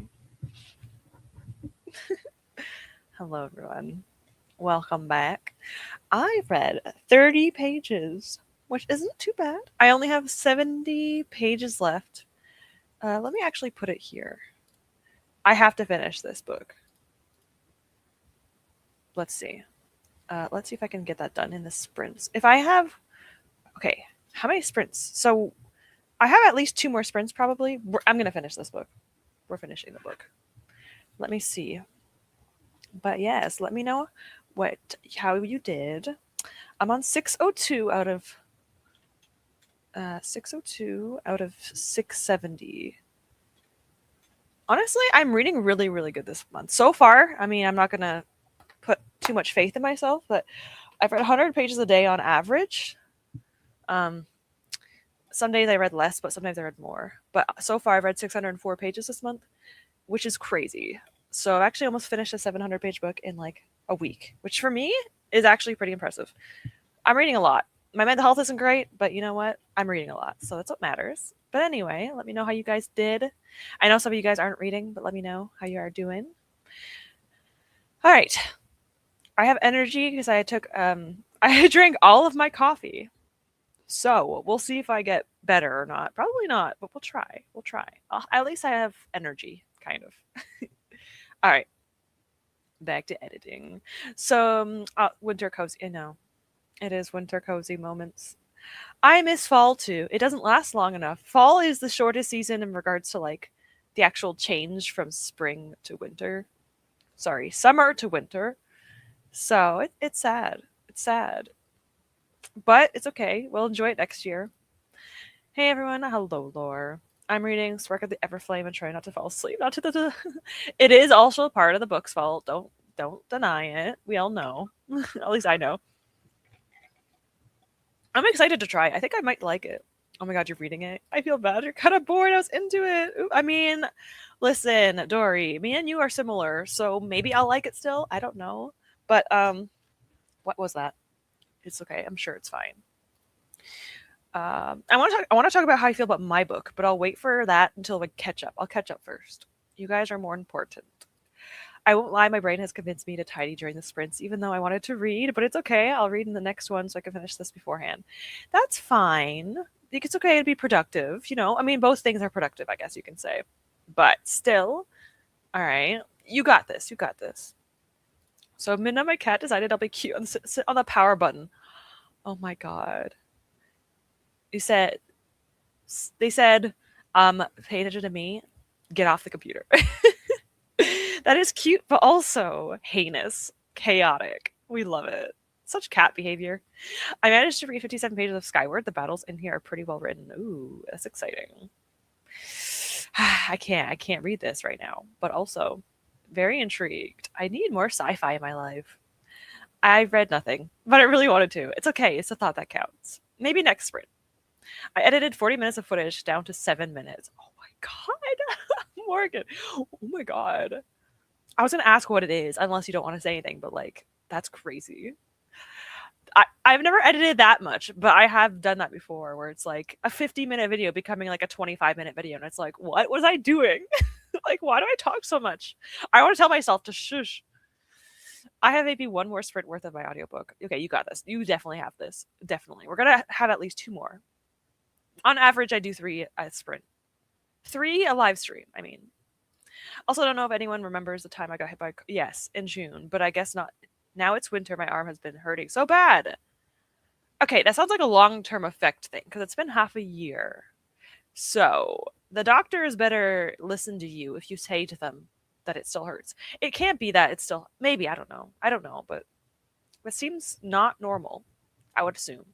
Hello, everyone. Welcome back. I read 30 pages, which isn't too bad. I only have 70 pages left. Let me actually put it here. I have to finish this book. Let's see. Let's see if I can get that done in the sprints. If I have. Okay, how many sprints? So I have at least 2 more sprints probably. I'm going to finish this book. We're finishing the book. Let me see. But yes, let me know how you did. I'm on 602 out of 670. Honestly, I'm reading really, really good this month. So far, I mean, I'm not going to put too much faith in myself, but I've read 100 pages a day on average. Some days I read less, but sometimes I read more. But so far, I've read 604 pages this month, which is crazy. So I've actually almost finished a 700-page book in like a week, which for me is actually pretty impressive. I'm reading a lot. My mental health isn't great, but you know what? I'm reading a lot, so that's what matters. But anyway, let me know how you guys did. I know some of you guys aren't reading, but let me know how you are doing. All right. I have energy because I drank all of my coffee. So we'll see if I get better or not. Probably not, but we'll try. At least I have energy, kind of. All right. Back to editing. So, winter cozy. I know. It is winter cozy moments. I miss fall too. It doesn't last long enough. Fall is the shortest season in regards to like the actual change from spring to winter. Sorry, summer to winter. So it's sad. It's sad. But it's okay. We'll enjoy it next year. Hey everyone. Hello, Lore. I'm reading Spark of the Everflame and trying not to fall asleep. It is also part of the book's fault. Don't deny it. We all know. At least I know. I'm excited to try. I think I might like it. Oh my god, you're reading it. I feel bad. You're kind of bored. I was into it. I mean, listen, Dory, me and you are similar, so maybe I'll like it still. I don't know. But what was that? It's okay. I'm sure it's fine. I want to talk about how I feel about my book, but I'll wait for that until I catch up. I'll catch up first. You guys are more important. I won't lie, my brain has convinced me to tidy during the sprints, even though I wanted to read, but it's okay. I'll read in the next one so I can finish this beforehand. That's fine. It's okay to be productive, you know? I mean, both things are productive, I guess you can say. But still, all right, you got this. You got this. So Midnight my cat decided I'll be cute and sit on the power button. Oh my god. They said, pay attention to me, get off the computer. That is cute, but also heinous, chaotic. We love it. Such cat behavior. I managed to read 57 pages of Skyward. The battles in here are pretty well written. Ooh, that's exciting. I can't read this right now, but also very intrigued. I need more sci-fi in my life. I read nothing, but I really wanted to. It's okay. It's a thought that counts. Maybe next sprint. I edited 40 minutes of footage down to 7 minutes. Oh my god. Morgan. Oh my god. I was going to ask what it is, unless you don't want to say anything, but like, that's crazy. I've never edited that much, but I have done that before where it's like a 50-minute video becoming like a 25-minute video. And it's like, what was I doing? Like, why do I talk so much? I want to tell myself to shush. I have maybe 1 more sprint worth of my audiobook. Okay, you got this. You definitely have this. Definitely. We're going to have at least 2 more. On average, I do 3 a sprint. 3 a live stream, I mean. Also, don't know if anyone remembers the time I got hit by... Yes, in June, but I guess not. Now it's winter. My arm has been hurting so bad. Okay, that sounds like a long-term effect thing, because it's been half a year. So, the doctors better listen to you if you say to them that it still hurts. It can't be that it's still... Maybe, I don't know. I don't know, but it seems not normal, I would assume.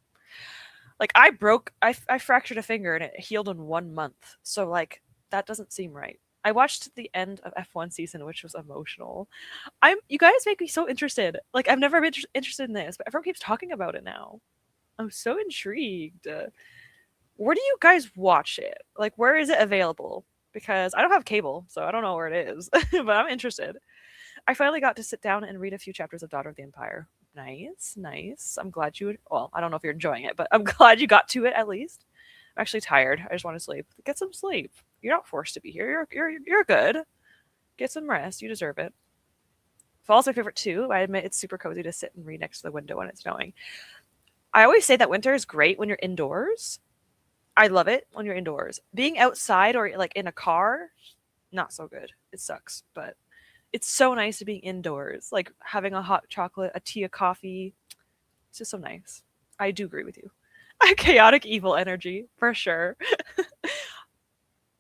Like, I fractured a finger and it healed in 1 month. So, like, that doesn't seem right. I watched the end of F1 season, which was emotional. You guys make me so interested. Like, I've never been interested in this, but everyone keeps talking about it now. I'm so intrigued. Where do you guys watch it? Like, where is it available? Because I don't have cable, so I don't know where it is, but I'm interested. I finally got to sit down and read a few chapters of Daughter of the Empire. Nice, nice. I'm glad you would... Well, I don't know if you're enjoying it, but I'm glad you got to it at least. I'm actually tired. I just want to sleep. Get some sleep. You're not forced to be here. You're good. Get some rest. You deserve it. Fall's my favorite too. I admit it's super cozy to sit and read next to the window when it's snowing. I always say that winter is great when you're indoors. I love it when you're indoors. Being outside or like in a car, not so good. It sucks, but it's so nice to be indoors, like having a hot chocolate, a tea, a coffee. It's just so nice. I do agree with you. A chaotic evil energy, for sure.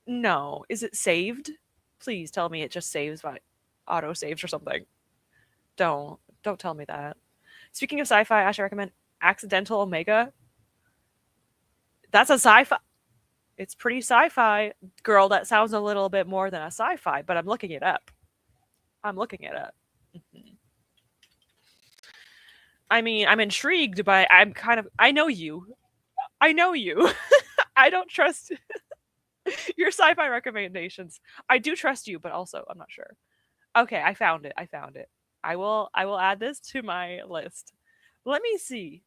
No. Is it saved? Please tell me it just saves by auto saves or something. Don't tell me that. Speaking of sci-fi, I should recommend Accidental Omega. That's a sci-fi. It's pretty sci-fi. Girl, that sounds a little bit more than a sci-fi, but I'm looking it up. I'm looking it up. Mhm. I mean, I'm intrigued, but I'm kind of I know you. I know you. I don't trust your sci-fi recommendations. I do trust you, but also I'm not sure. Okay, I found it. I found it. I will add this to my list. Let me see.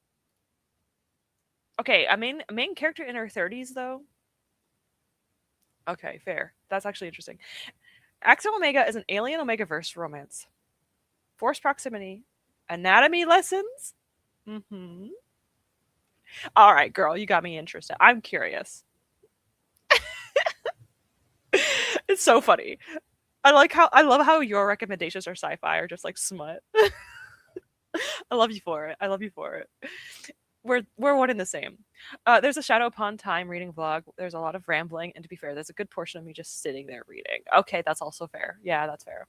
Okay, a main character in her 30s though. Okay, fair. That's actually interesting. Axel Omega is an alien Omega verse romance. Forced proximity. Anatomy lessons? Mm-hmm. All right, girl, you got me interested. I'm curious. It's so funny. I love how your recommendations are sci-fi or just like smut. I love you for it. I love you for it. We're one and the same. There's a Shadow Upon Time reading vlog. There's a lot of rambling, and to be fair, there's a good portion of me just sitting there reading. Okay, that's also fair. Yeah, that's fair.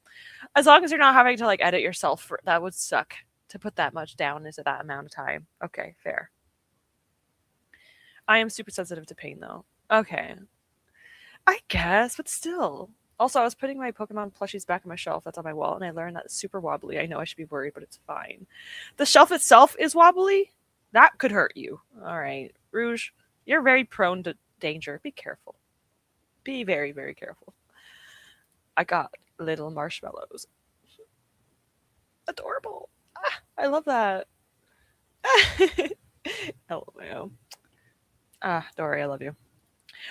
As long as you're not having to like edit yourself, that would suck to put that much down into that amount of time. Okay, fair. I am super sensitive to pain though. Okay, I guess, but still. Also, I was putting my Pokemon plushies back on my shelf that's on my wall, and I learned that it's super wobbly. I know I should be worried, but it's fine. The shelf itself is wobbly? That could hurt you. All right. Rouge, you're very prone to danger. Be careful. Be very, very careful. I got little marshmallows. Adorable. Ah, I love that. LMAO. Ah, Dory, I love you.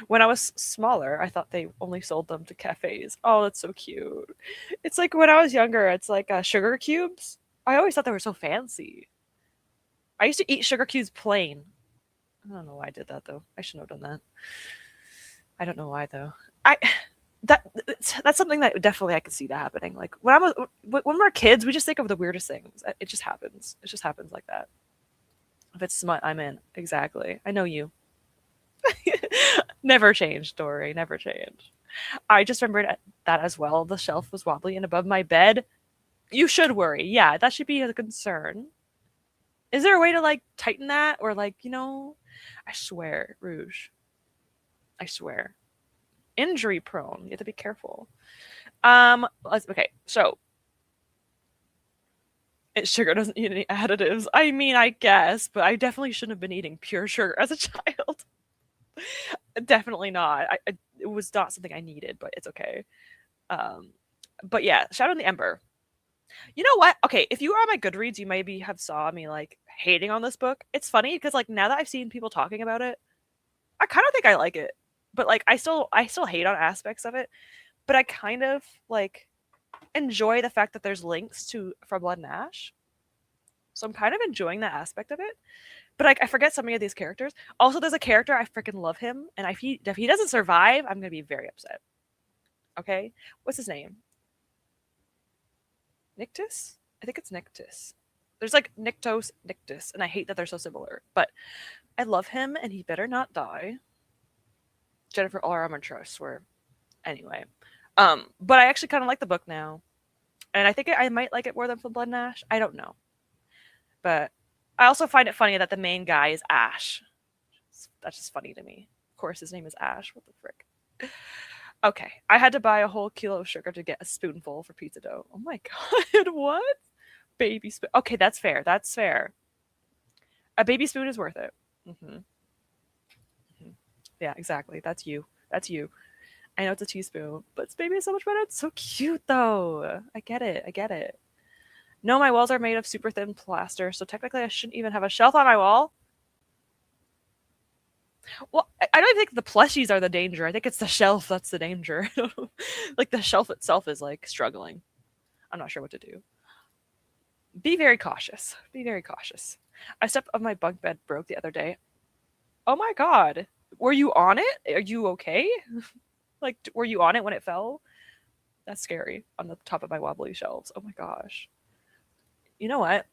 When I was smaller, I thought they only sold them to cafes. Oh, that's so cute. It's like when I was younger, it's like sugar cubes. I always thought they were so fancy. I used to eat sugar cubes plain. I don't know why I did that though. I shouldn't have done that. I don't know why though. I that that's something that definitely I could see that happening. Like when we're kids, we just think of the weirdest things. It just happens. It just happens like that. If it's smut, I'm in. Exactly. I know you. Never change, Dory. Never change. I just remembered that as well. The shelf was wobbly and above my bed. You should worry. Yeah, that should be a concern. Is there a way to like tighten that or like, I swear, Rouge. I swear. Injury prone. You have to be careful. Okay, so sugar doesn't eat any additives. I mean, I guess, but I definitely shouldn't have been eating pure sugar as a child. Definitely not. It was not something I needed, but it's okay. But yeah, Shadow and the Ember. You know what? Okay, if you were on my Goodreads, you maybe have saw me like hating on this book. It's funny because like now that I've seen people talking about it, I kind of think I like it. But like I still hate on aspects of it, but I kind of like enjoy the fact that there's links to From Blood and Ash. So I'm kind of enjoying that aspect of it. But like I forget so many of these characters. Also, there's a character I freaking love him, and if he doesn't survive, I'm gonna be very upset. Okay, what's his name? Nictus? I think it's Nictus. There's like Nictos, Nictus, and I hate that they're so similar. But I love him, and he better not die. Jennifer R. Armentrout, I swear. Anyway, but I actually kind of like the book now, and I think I might like it more than From Blood and Ash. I don't know, but I also find it funny that the main guy is Ash. That's just funny to me. Of course, his name is Ash. What the frick? Okay, I had to buy a whole kilo of sugar to get a spoonful for pizza dough. Oh my god, what? Baby spoon. Okay, that's fair. That's fair. A baby spoon is worth it. Hmm. Hmm. Yeah, exactly. That's you. That's you. I know it's a teaspoon, but it's baby is so much better. It's so cute though. I get it. I get it. No, my walls are made of super thin plaster, so technically I shouldn't even have a shelf on my wall. Well, I don't think the plushies are the danger. I think it's the shelf that's the danger. Like the shelf itself is like struggling. I'm not sure what to do. Be very cautious. Be very cautious. A step of my bunk bed broke the other day. Oh my god. Were you on it? Are you okay? Like, were you on it when it fell? That's scary. On the top of my wobbly shelves. Oh my gosh. You know what?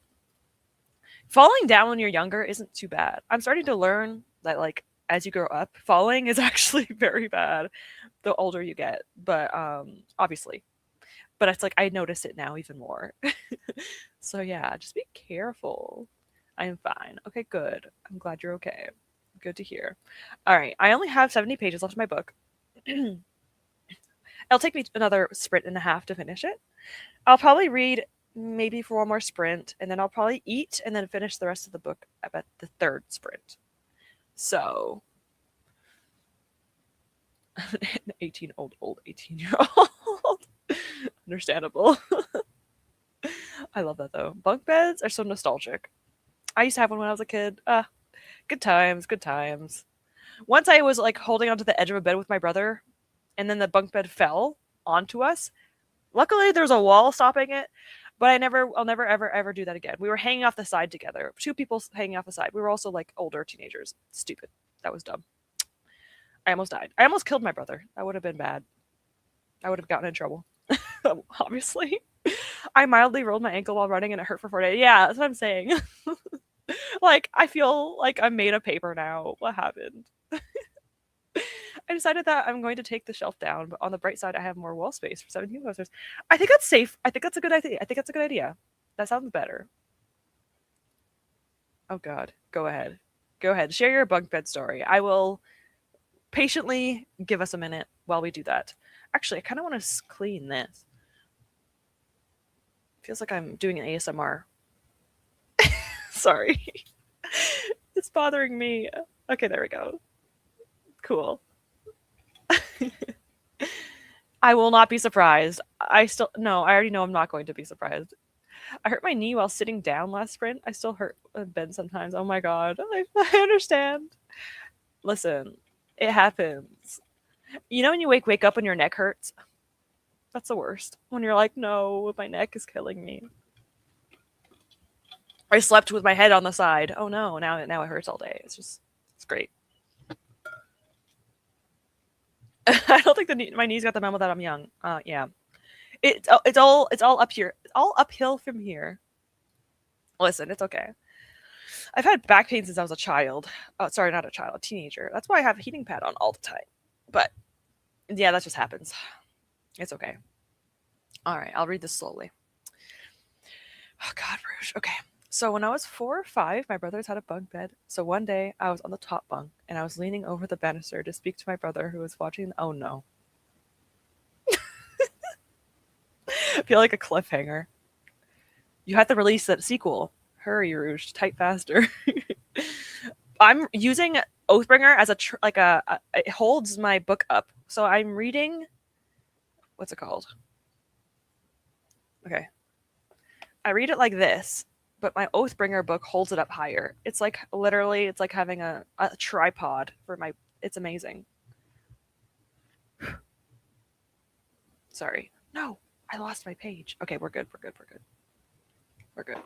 Falling down when you're younger isn't too bad. I'm starting to learn that, like, as you grow up, falling is actually very bad the older you get. But obviously. But it's like I notice it now even more. So yeah, just be careful. I am fine. Okay, good. I'm glad you're okay. Good to hear. All right, I only have 70 pages left in my book. It'll take me another sprint and a half to finish it. I'll probably read maybe for one more sprint, and then I'll probably eat and then finish the rest of the book at the third sprint. So, an 18-old 18-year-old. Understandable. I love that though. Bunk beds are so nostalgic. I used to have one when I was a kid. Good times, good times. Once I was like holding onto the edge of a bed with my brother, and then the bunk bed fell onto us. Luckily, there's a wall stopping it, but I'll never, ever, ever do that again. We were hanging off the side together, two people hanging off the side. We were also like older teenagers. Stupid. That was dumb. I almost died. I almost killed my brother. That would have been bad. I would have gotten in trouble. Obviously. I mildly rolled my ankle while running and it hurt for 4 days. Yeah, that's what I'm saying. Like, I feel like I'm made of paper now. What happened? I decided that I'm going to take the shelf down, but on the bright side, I have more wall space for 17 posters. I think that's safe. I think that's a good idea. I think that's a good idea. That sounds better. Oh God, go ahead. Go ahead. Share your bunk bed story. I will patiently give us a minute while we do that. Actually, I kind of want to clean this. Feels like I'm doing an ASMR. Sorry. It's bothering me. Okay, there we go. Cool. I will not be surprised. No, I already know I'm not going to be surprised. I hurt my knee while sitting down last sprint. I still hurt in bed sometimes. Oh my god. I understand. Listen, it happens. You know when you wake up and your neck hurts? That's the worst. When you're like, no, my neck is killing me. I slept with my head on the side. Oh no, now it hurts all day. It's great. I don't think my knees got the memo that I'm young. Yeah, it's all up here. It's all uphill from here. Listen, it's okay. I've had back pain since I was a child. Oh, sorry, not a child, a teenager. That's why I have a heating pad on all the time. But yeah, that just happens. It's okay. All right, I'll read this slowly. Oh God, Rouge. Okay. So when I was 4 or 5, my brothers had a bunk bed. So one day I was on the top bunk and I was leaning over the banister to speak to my brother who was watching. Oh no. I feel like a cliffhanger. You have to release that sequel. Hurry, Rouge. Type faster. I'm using Oathbringer as it holds my book up. So I'm reading. What's it called? Okay. I read it like this, but my Oathbringer book holds it up higher. It's like literally, it's like having a tripod for my. It's amazing. Sorry. No, I lost my page. Okay, we're good. We're good.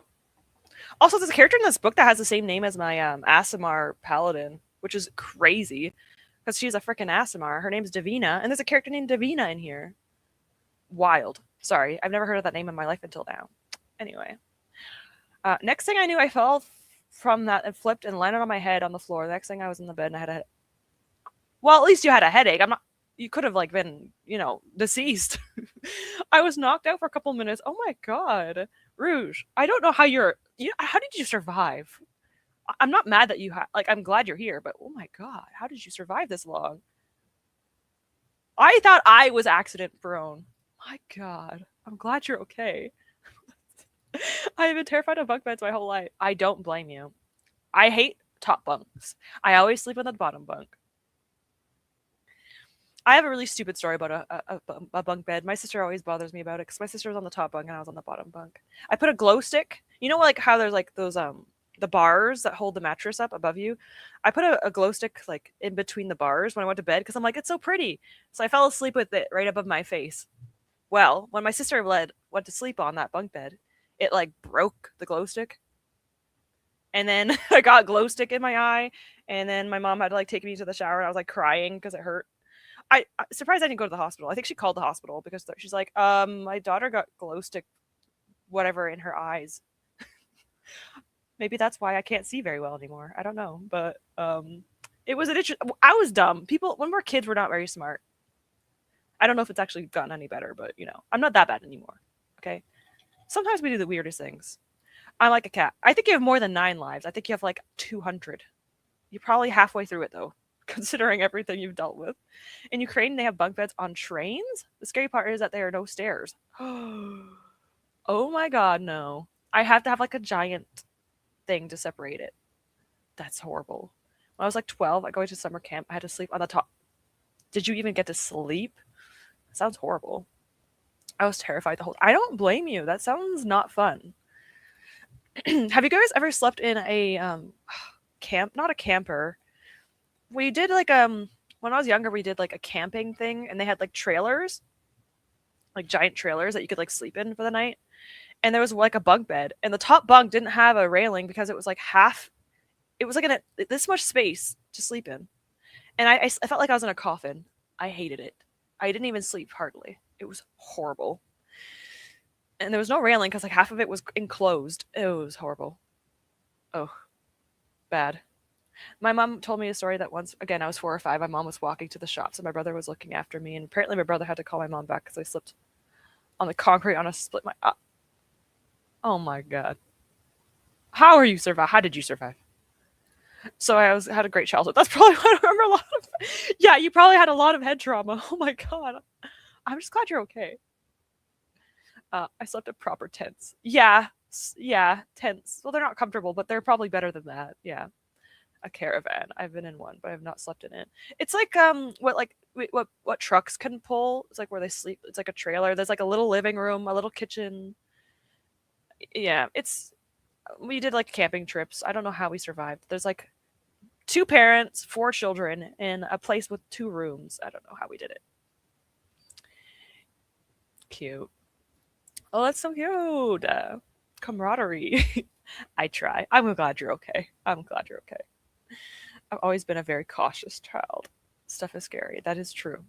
Also, there's a character in this book that has the same name as my Aasimar paladin, which is crazy because she's a freaking Aasimar. Her name's Davina, and there's a character named Davina in here. Wild. Sorry, I've never heard of that name in my life until now. Anyway, next thing I knew, I fell from that and flipped and landed on my head on the floor. The next thing I was in the bed and I had well, at least you had a headache. I'm not. You could have like been, deceased. I was knocked out for a couple minutes. Oh my god, Rouge. I don't know how how did you survive? I'm not mad that you I'm glad you're here, but oh my god, how did you survive this long? I thought I was accident prone. My god, I'm glad you're okay. I have been terrified of bunk beds my whole life. I don't blame you. I hate top bunks. I always sleep on the bottom bunk. I have a really stupid story about a bunk bed. My sister always bothers me about it because my sister was on the top bunk and I was on the bottom bunk. I put a glow stick. You know, like how there's like those the bars that hold the mattress up above you. I put a glow stick like in between the bars when I went to bed because I'm like, it's so pretty. So I fell asleep with it right above my face. Well, when my sister went to sleep on that bunk bed, it like broke the glow stick. And then I got glow stick in my eye, and then my mom had to like take me to the shower, and I was like crying because it hurt. I surprised I didn't go to the hospital. I think she called the hospital because she's like, my daughter got glow stick, whatever, in her eyes. Maybe that's why I can't see very well anymore. I don't know, but it was an interesting. I was dumb. People when we're kids, we're not very smart. I don't know if it's actually gotten any better, but I'm not that bad anymore. Okay. Sometimes we do the weirdest things. I'm like a cat. I think you have more than 9 lives. I think you have like 200. You're probably halfway through it though, considering everything you've dealt with. In Ukraine, they have bunk beds on trains. The scary part is that there are no stairs. Oh my god, no. I have to have like a giant thing to separate it. That's horrible. When I was like 12, I go to summer camp. I had to sleep on the top. Did you even get to sleep? Sounds horrible. I was terrified the whole time. I don't blame you. That sounds not fun. Have you guys ever slept in a camp? Not a camper. We did like when I was younger, we did like a camping thing, and they had like trailers, like giant trailers that you could like sleep in for the night. And there was like a bunk bed, and the top bunk didn't have a railing because it was like half. It was like in this much space to sleep in, and I felt like I was in a coffin. I hated it. I didn't even sleep hardly. It was horrible. And there was no railing because like half of it was enclosed. It was horrible. Oh, bad. My mom told me a story that once, again, I was 4 or 5. My mom was walking to the shops and my brother was looking after me. And apparently my brother had to call my mom back because I slipped on the concrete on a split. Oh my god. How are you survive? How did you survive? So had a great childhood. That's probably why I don't remember a lot of. Yeah, you probably had a lot of head trauma. Oh my god. I'm just glad you're okay. I slept in proper tents. Yeah, yeah, tents. Well, they're not comfortable, but they're probably better than that. Yeah, a caravan. I've been in one, but I've not slept in it. It's like what trucks can pull. It's like where they sleep. It's like a trailer. There's like a little living room, a little kitchen. Yeah, we did like camping trips. I don't know how we survived. There's like 2 parents, 4 children in a place with 2 rooms. I don't know how we did it. Cute. Oh, that's so cute. Camaraderie. I try. I'm glad you're okay. I'm glad you're okay. I've always been a very cautious child. Stuff is scary. That is true.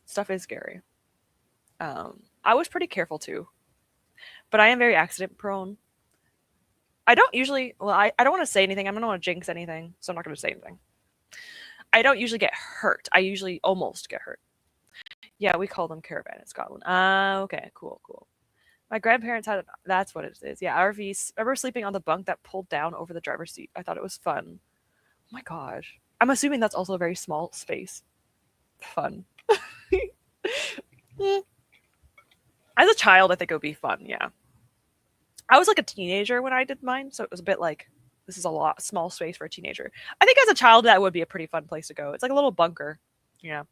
Stuff is scary. I was pretty careful too, but I am very accident prone. I don't usually, well, I don't want to say anything. I don't want to jinx anything, so I'm not going to say anything. I don't usually get hurt. I usually almost get hurt. Yeah, we call them caravan in Scotland. Okay, cool. My grandparents had, that's what it is. Yeah, RVs. I remember sleeping on the bunk that pulled down over the driver's seat. I thought it was fun. Oh my gosh. I'm assuming that's also a very small space. Fun. As a child, I think it would be fun, yeah. I was like a teenager when I did mine, so it was a bit like, this is a lot small space for a teenager. I think as a child, that would be a pretty fun place to go. It's like a little bunker. Yeah.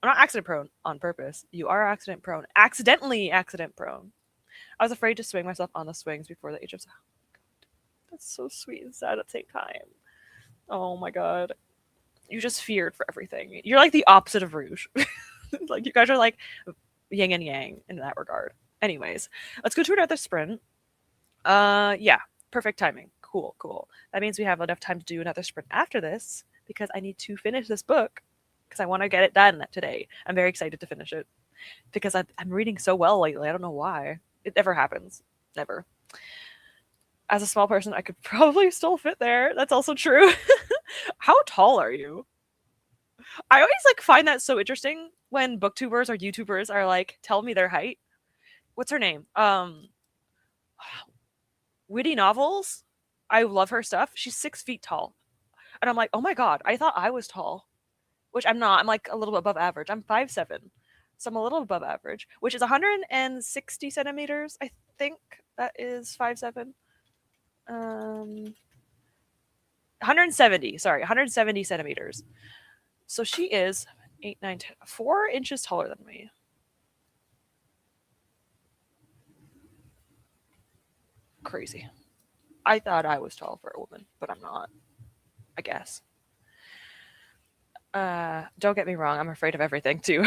I'm not accident prone on purpose. You are accident prone. Accidentally accident prone. I was afraid to swing myself on the swings before the age of. Oh my god, that's so sweet and sad at the same time. Oh my god, you just feared for everything. You're like the opposite of Rouge. Like you guys are like yin and yang in that regard. Anyways, let's go to another sprint. Yeah, perfect timing. Cool. That means we have enough time to do another sprint after this because I need to finish this book because I want to get it done today. I'm very excited to finish it because I'm reading so well lately. I don't know why. It never happens. Never. As a small person, I could probably still fit there. That's also true. How tall are you? I always like find that so interesting when booktubers or YouTubers are like, tell me their height. What's her name? Witty Novels. I love her stuff. She's 6 feet tall. And I'm like, oh my god, I thought I was tall. Which I'm not. I'm like a little bit above average. I'm 5'7". So I'm a little above average, which is 160 centimeters. I think that is 5'7". 170. Sorry, 170 centimeters. So she is 8, 9, 10, 4 inches taller than me. Crazy. I thought I was tall for a woman, but I'm not, I guess. Don't get me wrong, I'm afraid of everything too.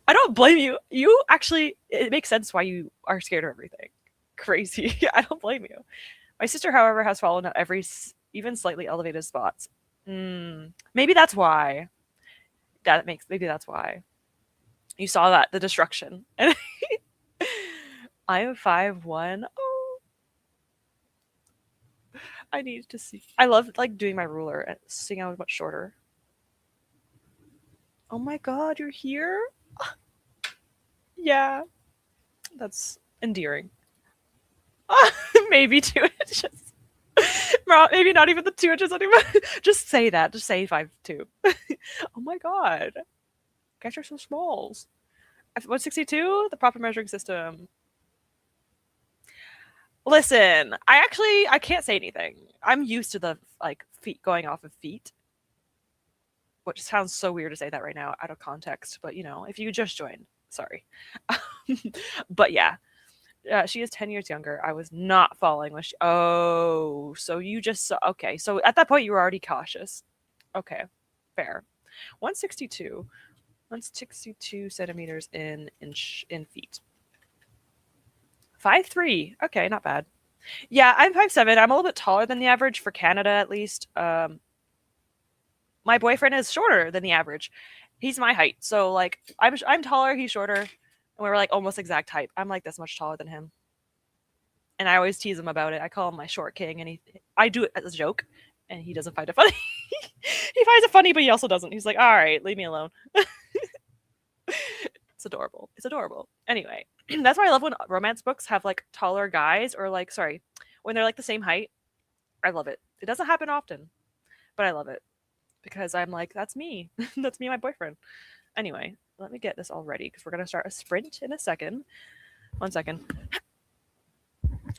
I don't blame you. You actually, it makes sense why you are scared of everything. Crazy. I don't blame you. My sister, however, has fallen at every even slightly elevated spots. Maybe that's why. Maybe that's why. You saw that, the destruction. And I am 5'1". Oh, I need to see. I love like doing my ruler and seeing how much shorter. Oh my god, you're here? Yeah, that's endearing. Maybe 2 inches. Maybe not even the 2 inches anymore. Just say that. Just say 5'2". Oh my god. Guys are so small. 162, the proper measuring system. Listen, I can't say anything. I'm used to the like feet going off of feet. Which sounds so weird to say that right now out of context, but you know, if you just joined, sorry. But yeah, she is 10 years younger. I was not following when she. Oh, so you just saw. Okay, so at that point you were already cautious. Okay, fair. 162, 162 centimeters in feet. 5'3". Okay, not bad. Yeah, I'm 5'7". I'm a little bit taller than the average for Canada, at least. My boyfriend is shorter than the average. He's my height, so like I'm taller, he's shorter, and we're like almost exact height. I'm like this much taller than him, and I always tease him about it. I call him my short king, and I do it as a joke, and he doesn't find it funny. He finds it funny, but he also doesn't. He's like, all right, leave me alone. It's adorable. It's adorable. Anyway, that's why I love when romance books have like taller guys, or like, sorry, when they're like the same height. I love it. It doesn't happen often, but I love it because I'm like, that's me. That's me and my boyfriend. Anyway, let me get this all ready because we're going to start a sprint in a second. 1 second.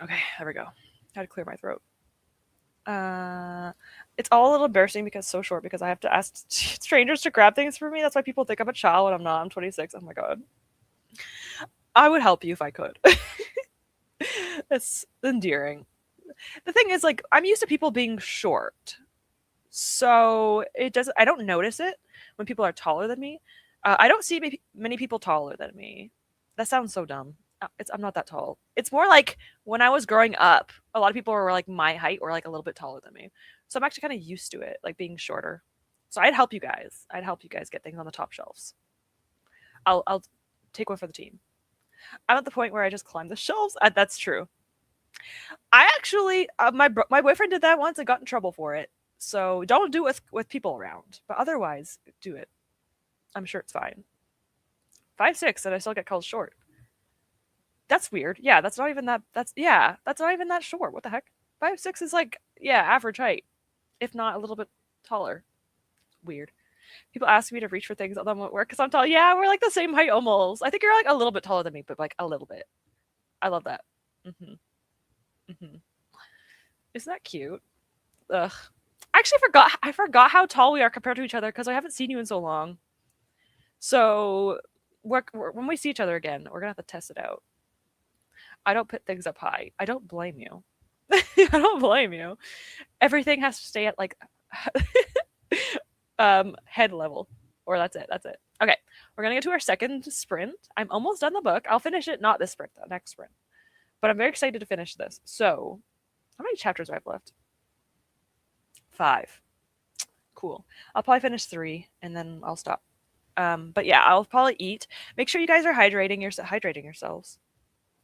Okay, there we go. Had to clear my throat. It's all a little embarrassing because it's so short because I have to ask strangers to grab things for me. That's why people think I'm a child when I'm not. I'm 26. Oh my god. I would help you if I could. It's endearing. The thing is, like, I'm used to people being short. So I don't notice it when people are taller than me. I don't see many people taller than me. That sounds so dumb. I'm not that tall. It's more like when I was growing up, a lot of people were like my height or like a little bit taller than me. So I'm actually kind of used to it, like being shorter. So I'd help you guys. I'd help you guys get things on the top shelves. I'll take one for the team. I'm at the point where I just climb the shelves. That's true. I actually, my boyfriend did that once and got in trouble for it. So don't do it with people around, but otherwise do it. I'm sure it's fine. 5'6", and I still get called short. That's weird. Yeah, that's not even that. That's not even that short. What the heck? 5'6" is like average height, if not a little bit taller. Weird. People ask me to reach for things, although I'm at work because I'm tall. Yeah, we're like the same height almost. I think you're like a little bit taller than me, but like a little bit. I love that. Isn't that cute? Ugh. I forgot how tall we are compared to each other because I haven't seen you in so long. So when we see each other again, we're gonna have to test it out. I don't put things up high. I don't blame you. I don't blame you. Everything has to stay at like head level, or that's it. That's it. Okay, we're gonna get to our second sprint. I'm almost done the book. I'll finish it, not this sprint, the next sprint. But I'm very excited to finish this. So, how many chapters do I have left? 5. Cool. I'll probably finish 3 and then I'll stop. But yeah, I'll probably eat. Make sure you guys are hydrating yourselves.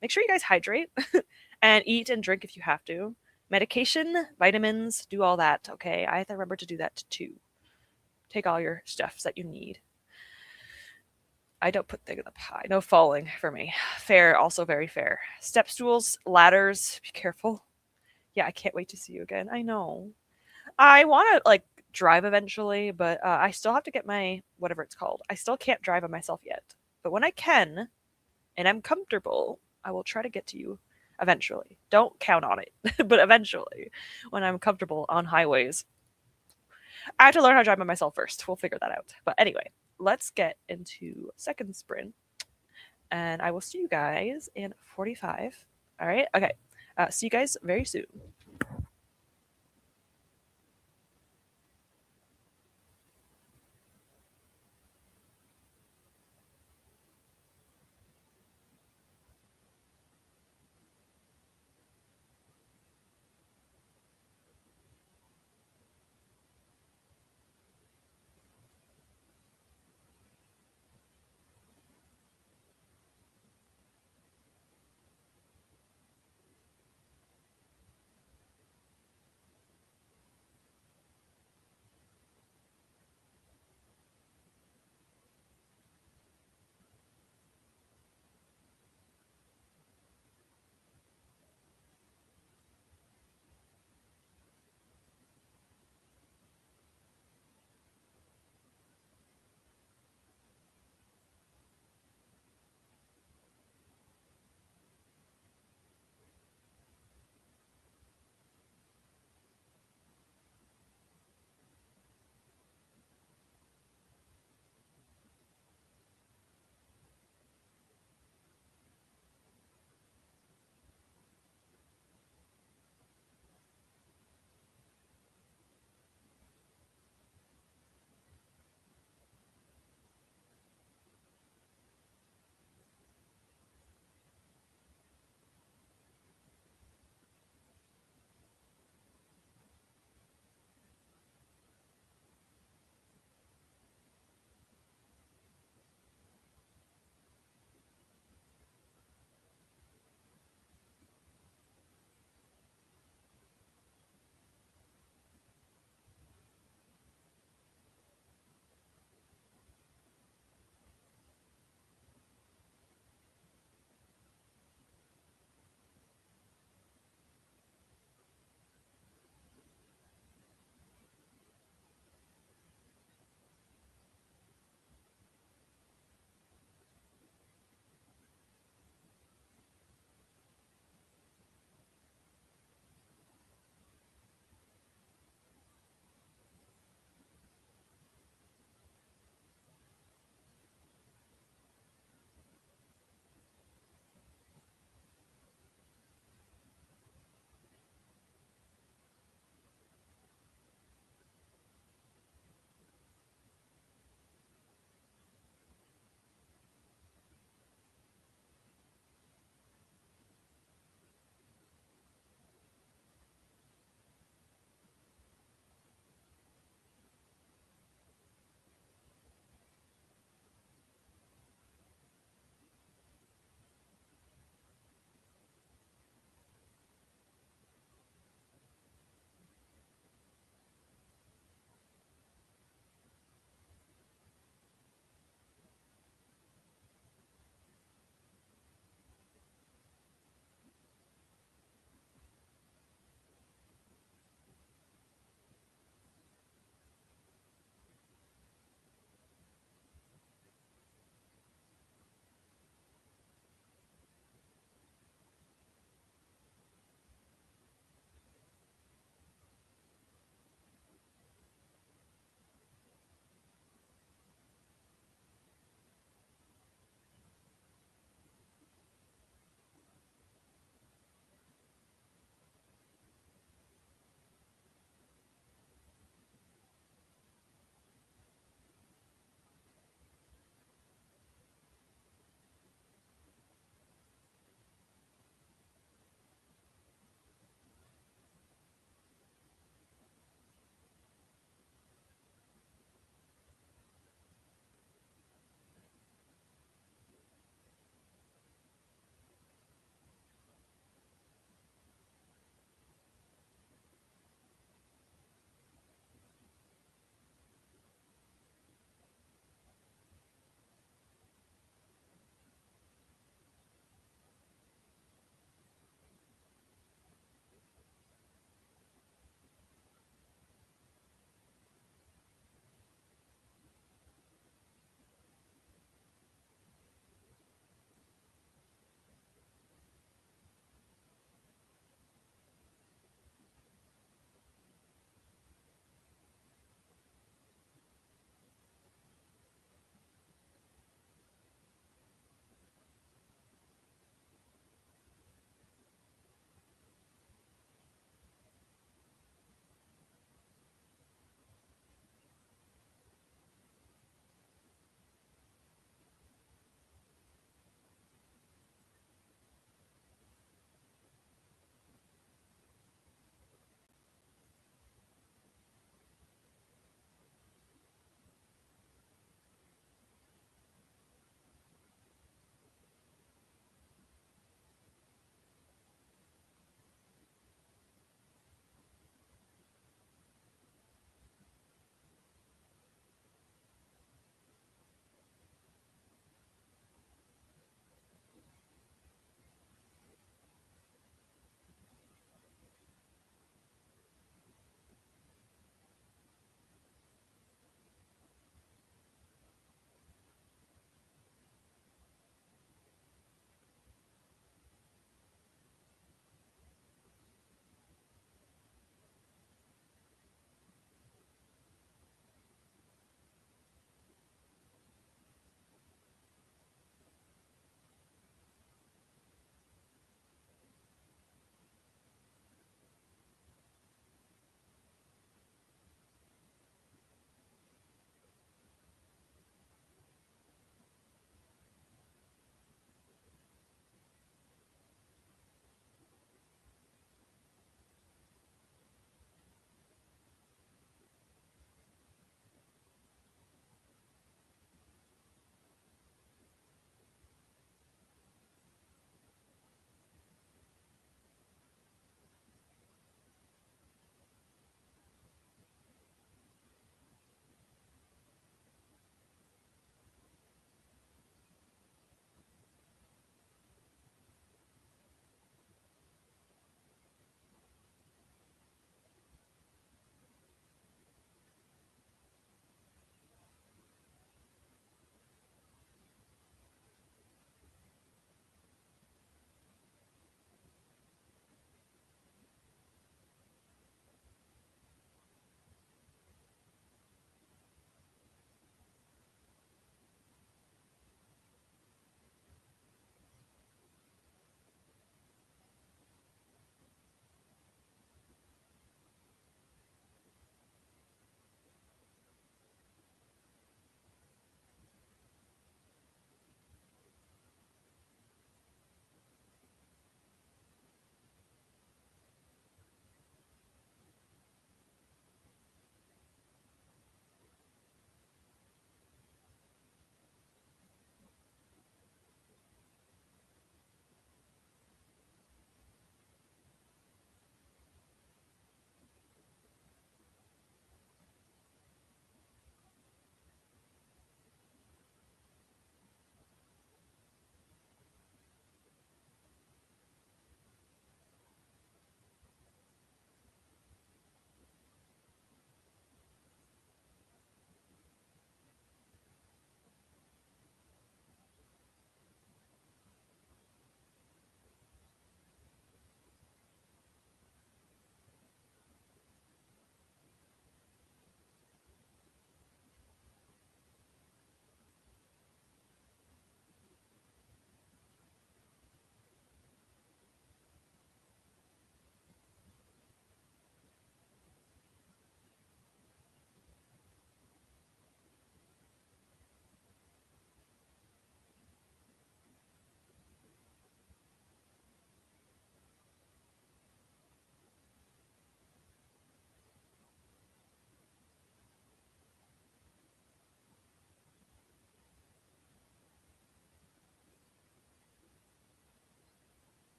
Make sure you guys hydrate and eat and drink if you have to. Medication, vitamins, do all that, okay? I have to remember to do that too. Take all your stuffs that you need. I don't put things up high. No falling for me. Fair, also very fair. Step stools, ladders, be careful. Yeah, I can't wait to see you again. I know. I want to like drive eventually, but I still have to get my whatever it's called. I still can't drive by myself yet. But when I can and I'm comfortable, I will try to get to you eventually. Don't count on it, but eventually when I'm comfortable on highways. I have to learn how to drive by myself first. We'll figure that out. But anyway, let's get into second sprint. And I will see you guys in 45. All right? Okay. See you guys very soon.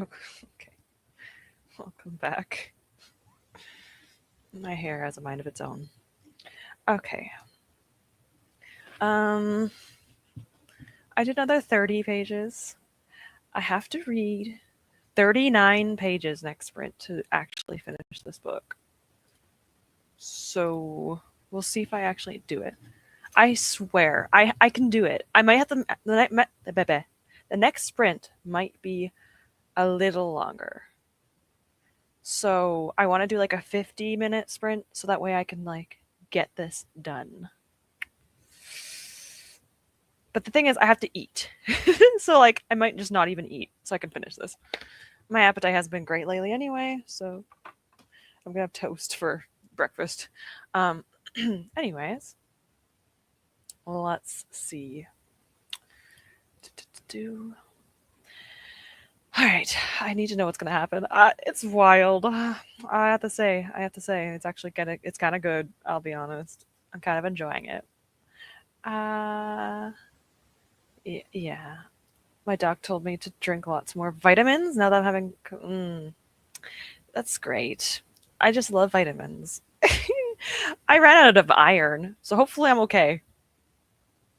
Okay, welcome back. My hair has a mind of its own. Okay. Um, I did another 30 pages. I have to read 39 pages next sprint to actually finish this book. So we'll see if I actually do it. I swear, I can do it. I might have to. The next sprint might be a little longer. So I want to do like a 50-minute sprint so that way I can like get this done. But the thing is, I have to eat. So like I might just not even eat so I can finish this. My appetite has been great lately anyway, so I'm gonna have toast for breakfast. Um, anyways, let's see. All right, I need to know what's gonna happen. It's wild. I have to say, it's actually it's kind of good. I'll be honest. I'm kind of enjoying it. Uh, yeah. My doc told me to drink lots more vitamins now that I'm having. That's great. I just love vitamins. I ran out of iron, so hopefully I'm okay.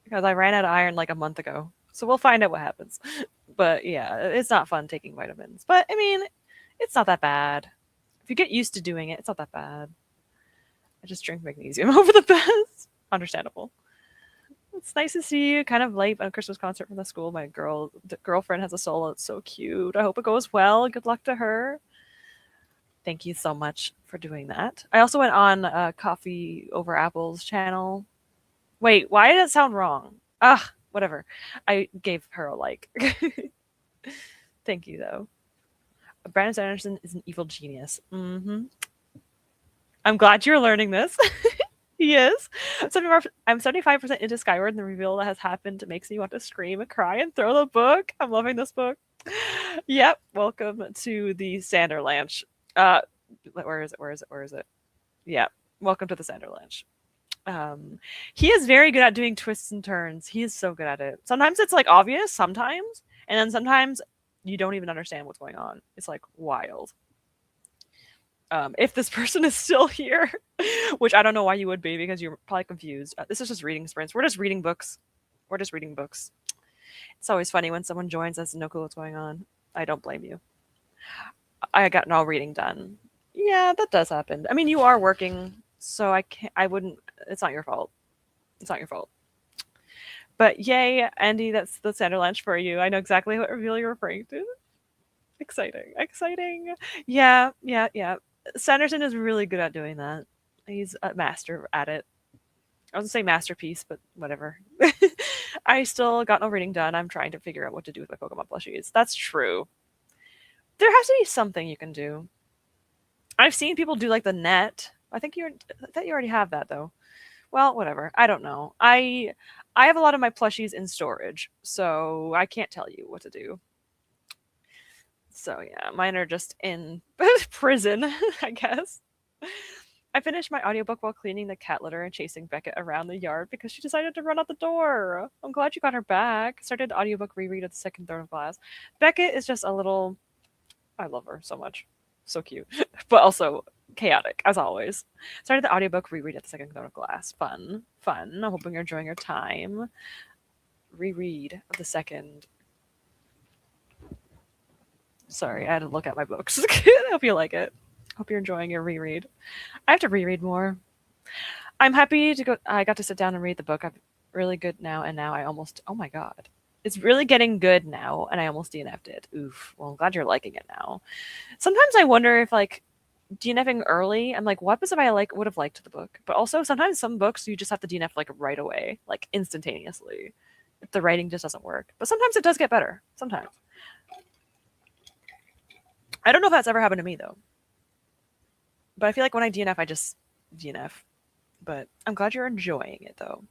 Because I ran out of iron like a month ago. So we'll find out what happens. But yeah, it's not fun taking vitamins. But I mean, it's not that bad. If you get used to doing it, it's not that bad. I just drink magnesium over the best. Understandable. It's nice to see you kind of late on a Christmas concert from the school. My girlfriend has a solo. It's so cute. I hope it goes well. Good luck to her. Thank you so much for doing that. I also went on Coffee Over Apple's channel. Wait, why did it sound wrong? Whatever. I gave her a like. Thank you, though. Brandon Sanderson is an evil genius. I'm glad you're learning this. He is. I'm 75% into Skyward, and the reveal that has happened makes me want to scream and cry and throw the book. I'm loving this book. Yep. Welcome to the Sanderlanche. Where is it? Yeah. Welcome to the Sanderlanche. He is very good at doing twists and turns. He is so good at it. Sometimes it's like obvious, sometimes, and then sometimes you don't even understand what's going on. It's like wild. If this person is still here, which I don't know why you would be because you're probably confused. This is just reading sprints. We're just reading books. It's always funny when someone joins us and no clue what's going on. I don't blame you. I got no reading done. Yeah, that does happen. I mean, you are working, so I wouldn't. It's not your fault. But yay, Andy, that's the Sanderlanche for you. I know exactly what reveal you're referring to. Exciting. Yeah. Sanderson is really good at doing that. He's a master at it. I was gonna say masterpiece, but whatever. I still got no reading done. I'm trying to figure out what to do with my Pokemon plushies. That's true. There has to be something you can do. I've seen people do like the net. I think you already have that though. Well, whatever. I don't know. I have a lot of my plushies in storage, so I can't tell you what to do. So yeah, mine are just in prison, I guess. I finished my audiobook while cleaning the cat litter and chasing Beckett around the yard because she decided to run out the door. I'm glad you got her back. Started the audiobook reread of the second Throne of Glass. Beckett is just a little... I love her so much. So cute. But also chaotic, as always. Started the audiobook reread of the second Throne of Glass. Fun. I'm hoping you're enjoying your time. Reread of the second... Sorry, I had to look at my books. I hope you like it. Hope you're enjoying your reread. I have to reread more. I'm happy to go. I got to sit down and read the book. I'm really good now, and now I almost. Oh my god, it's really getting good now, and I almost DNF'd it. Oof. Well, I'm glad you're liking it now. Sometimes I wonder if like DNFing early. I'm like, what happens if I would have liked the book? But also sometimes some books you just have to DNF like right away, like instantaneously. If the writing just doesn't work. But sometimes it does get better. Sometimes. I don't know if that's ever happened to me though. But I feel like when I DNF, I just DNF. But I'm glad you're enjoying it though.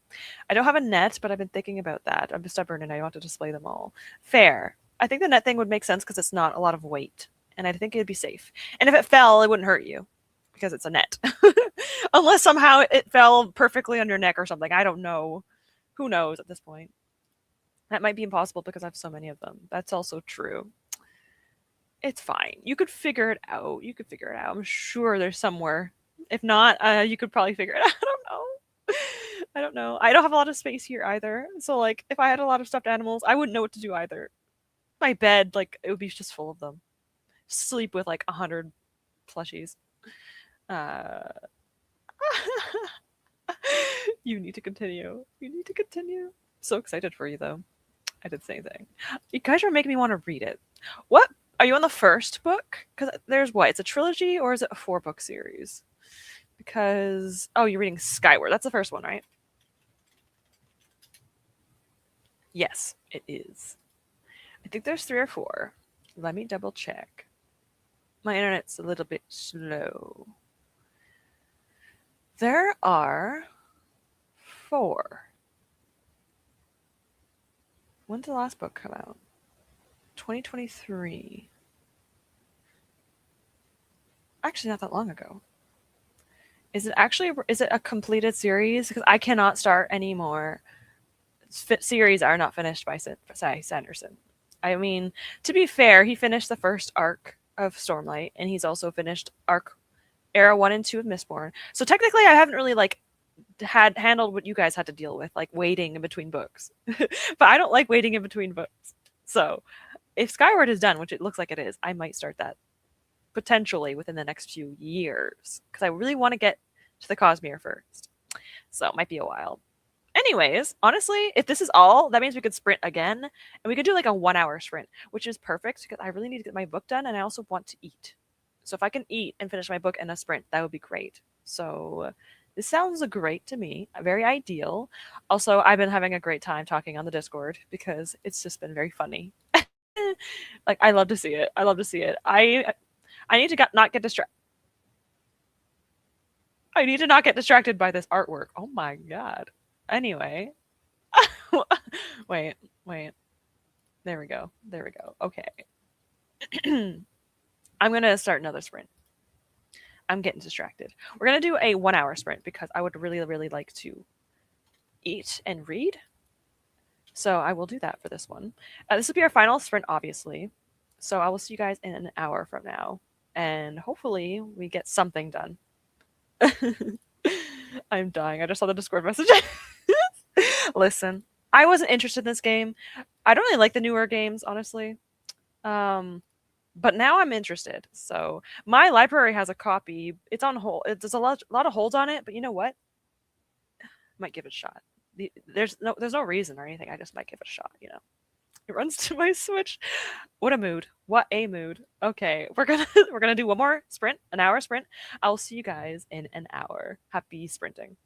I don't have a net, but I've been thinking about that. I'm stubborn and I want to display them all. Fair. I think the net thing would make sense because it's not a lot of weight. And I think it'd be safe. And if it fell, it wouldn't hurt you because it's a net. Unless somehow it fell perfectly on your neck or something. I don't know. Who knows at this point? That might be impossible because I have so many of them. That's also true. It's fine. You could figure it out. You could figure it out. I'm sure there's somewhere. If not, you could probably figure it out. I don't know. I don't know. I don't have a lot of space here either. So like if I had a lot of stuffed animals, I wouldn't know what to do either. My bed, like it would be just full of them. Sleep with like 100 plushies. Uh you need to continue. You need to continue. So excited for you though. I did the same thing. You guys are making me want to read it. What are you on the first book? Because there's what? It's a trilogy or is it a 4 book series? Because oh, you're reading Skyward. That's the first one, right? Yes, it is. I think there's 3 or 4. Let me double check. My internet's a little bit slow. There are 4. When did the last book come out? 2023. Actually, not that long ago. Is it a completed series? Because I cannot start anymore. Series are not finished by Sanderson. I mean, to be fair, he finished the first arc of Stormlight, and he's also finished arc era 1 and 2 of Mistborn. So technically, I haven't really like had handled what you guys had to deal with, like waiting in between books. But I don't like waiting in between books. So if Skyward is done, which it looks like it is, I might start that potentially within the next few years because I really want to get to the Cosmere first. So it might be a while. Anyways, honestly, if this is all, that means we could sprint again and we could do like a 1 hour sprint, which is perfect because I really need to get my book done and I also want to eat. So if I can eat and finish my book in a sprint, that would be great. So this sounds great to me, very ideal. Also, I've been having a great time talking on the Discord because it's just been very funny. Like I love to see it. I love to see it. I need to not get distracted. I need to not get distracted by this artwork. Oh my god. Anyway, wait, wait. There we go. There we go. Okay. I'm gonna start another sprint. I'm getting distracted. We're gonna do a 1 hour sprint because I would really, really like to eat and read. So I will do that for this one. This will be our final sprint, obviously. So I will see you guys in an hour from now, and hopefully we get something done. I'm dying. I just saw the Discord message. Listen, I wasn't interested in this game. I don't really like the newer games, honestly. But now I'm interested. So my library has a copy. It's on hold. There's a lot of holds on it, but you know what? Might give it a shot. There's no reason or anything. I just might give it a shot. You know, it runs to my Switch. What a mood! What a mood! Okay, we're gonna do one more sprint, an hour sprint. I'll see you guys in an hour. Happy sprinting.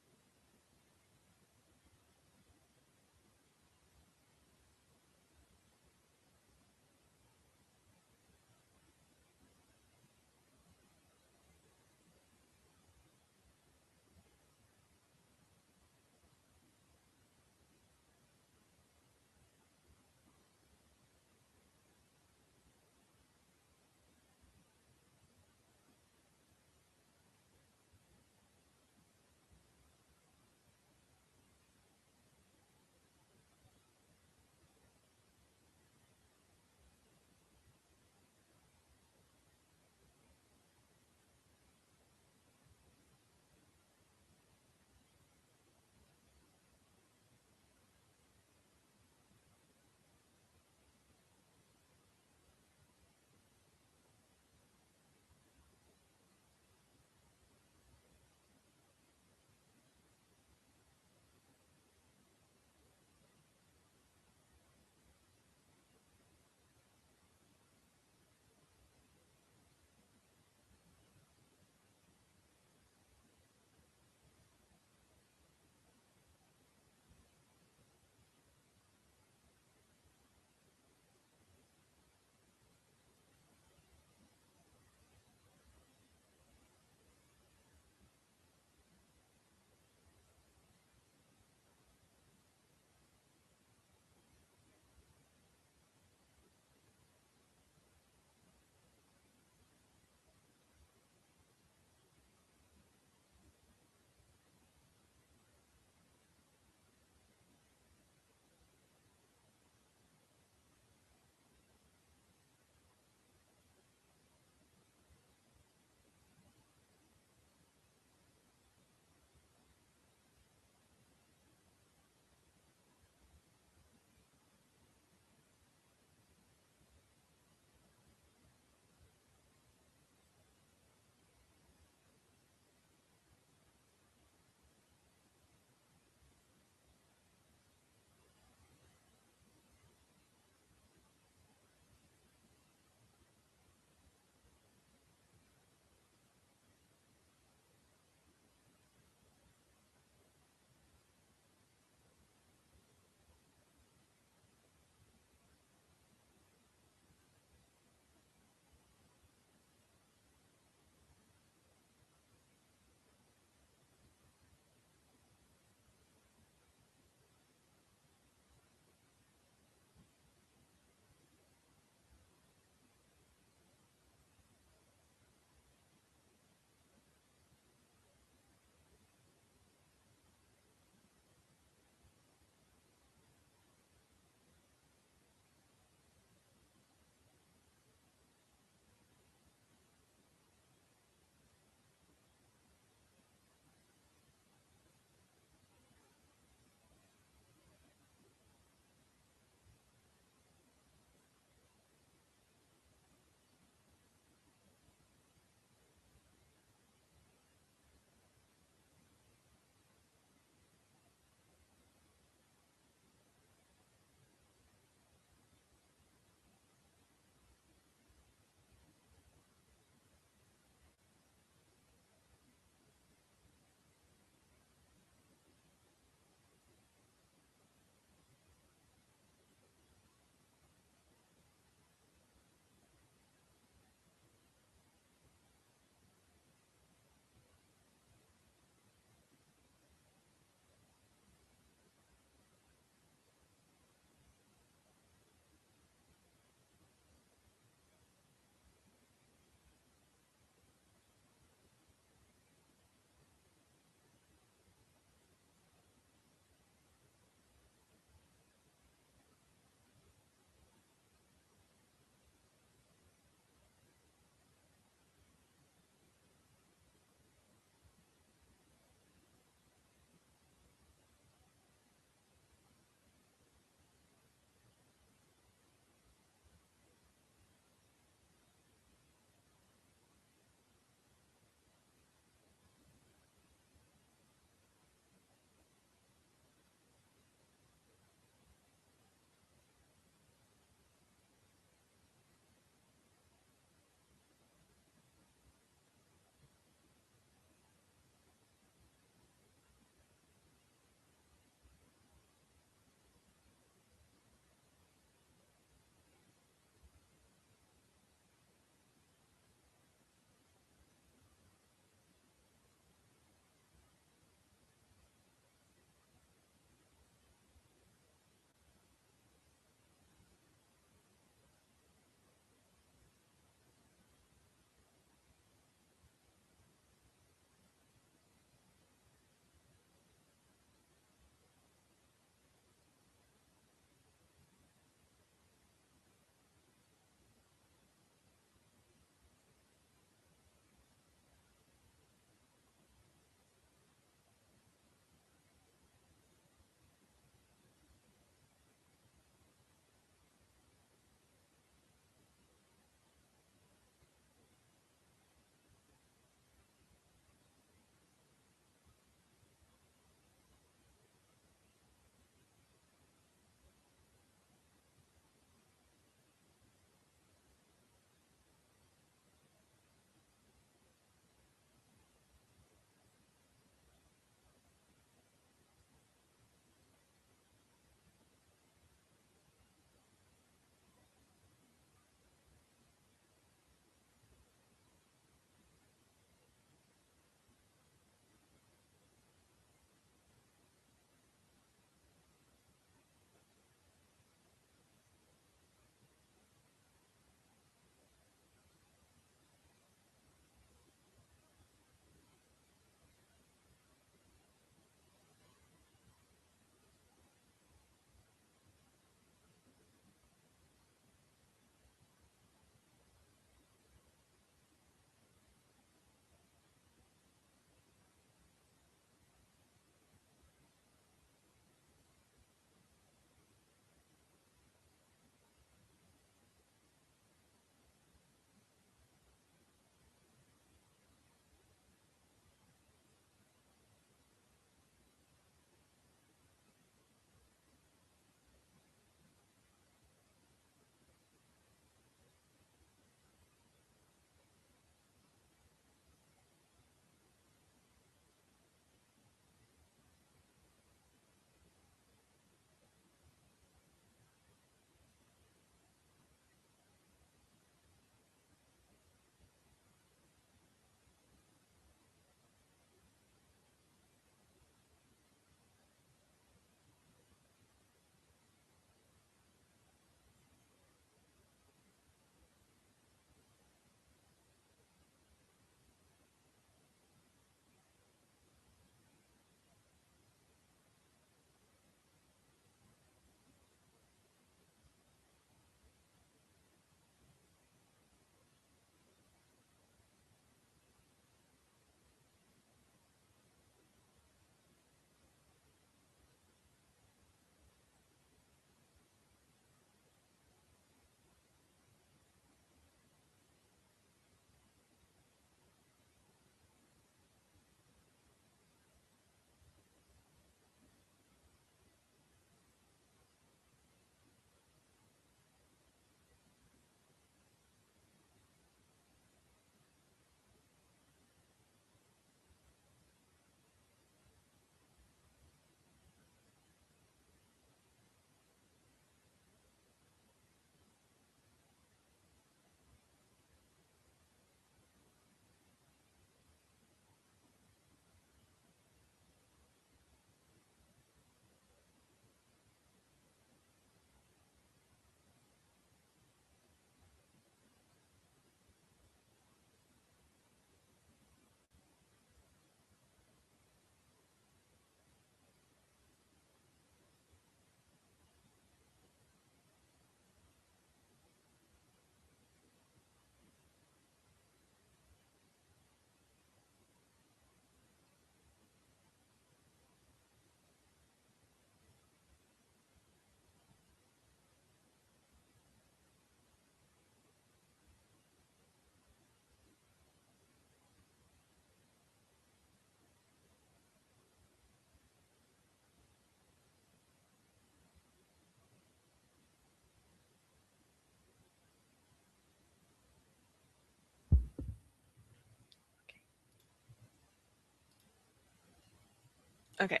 Okay,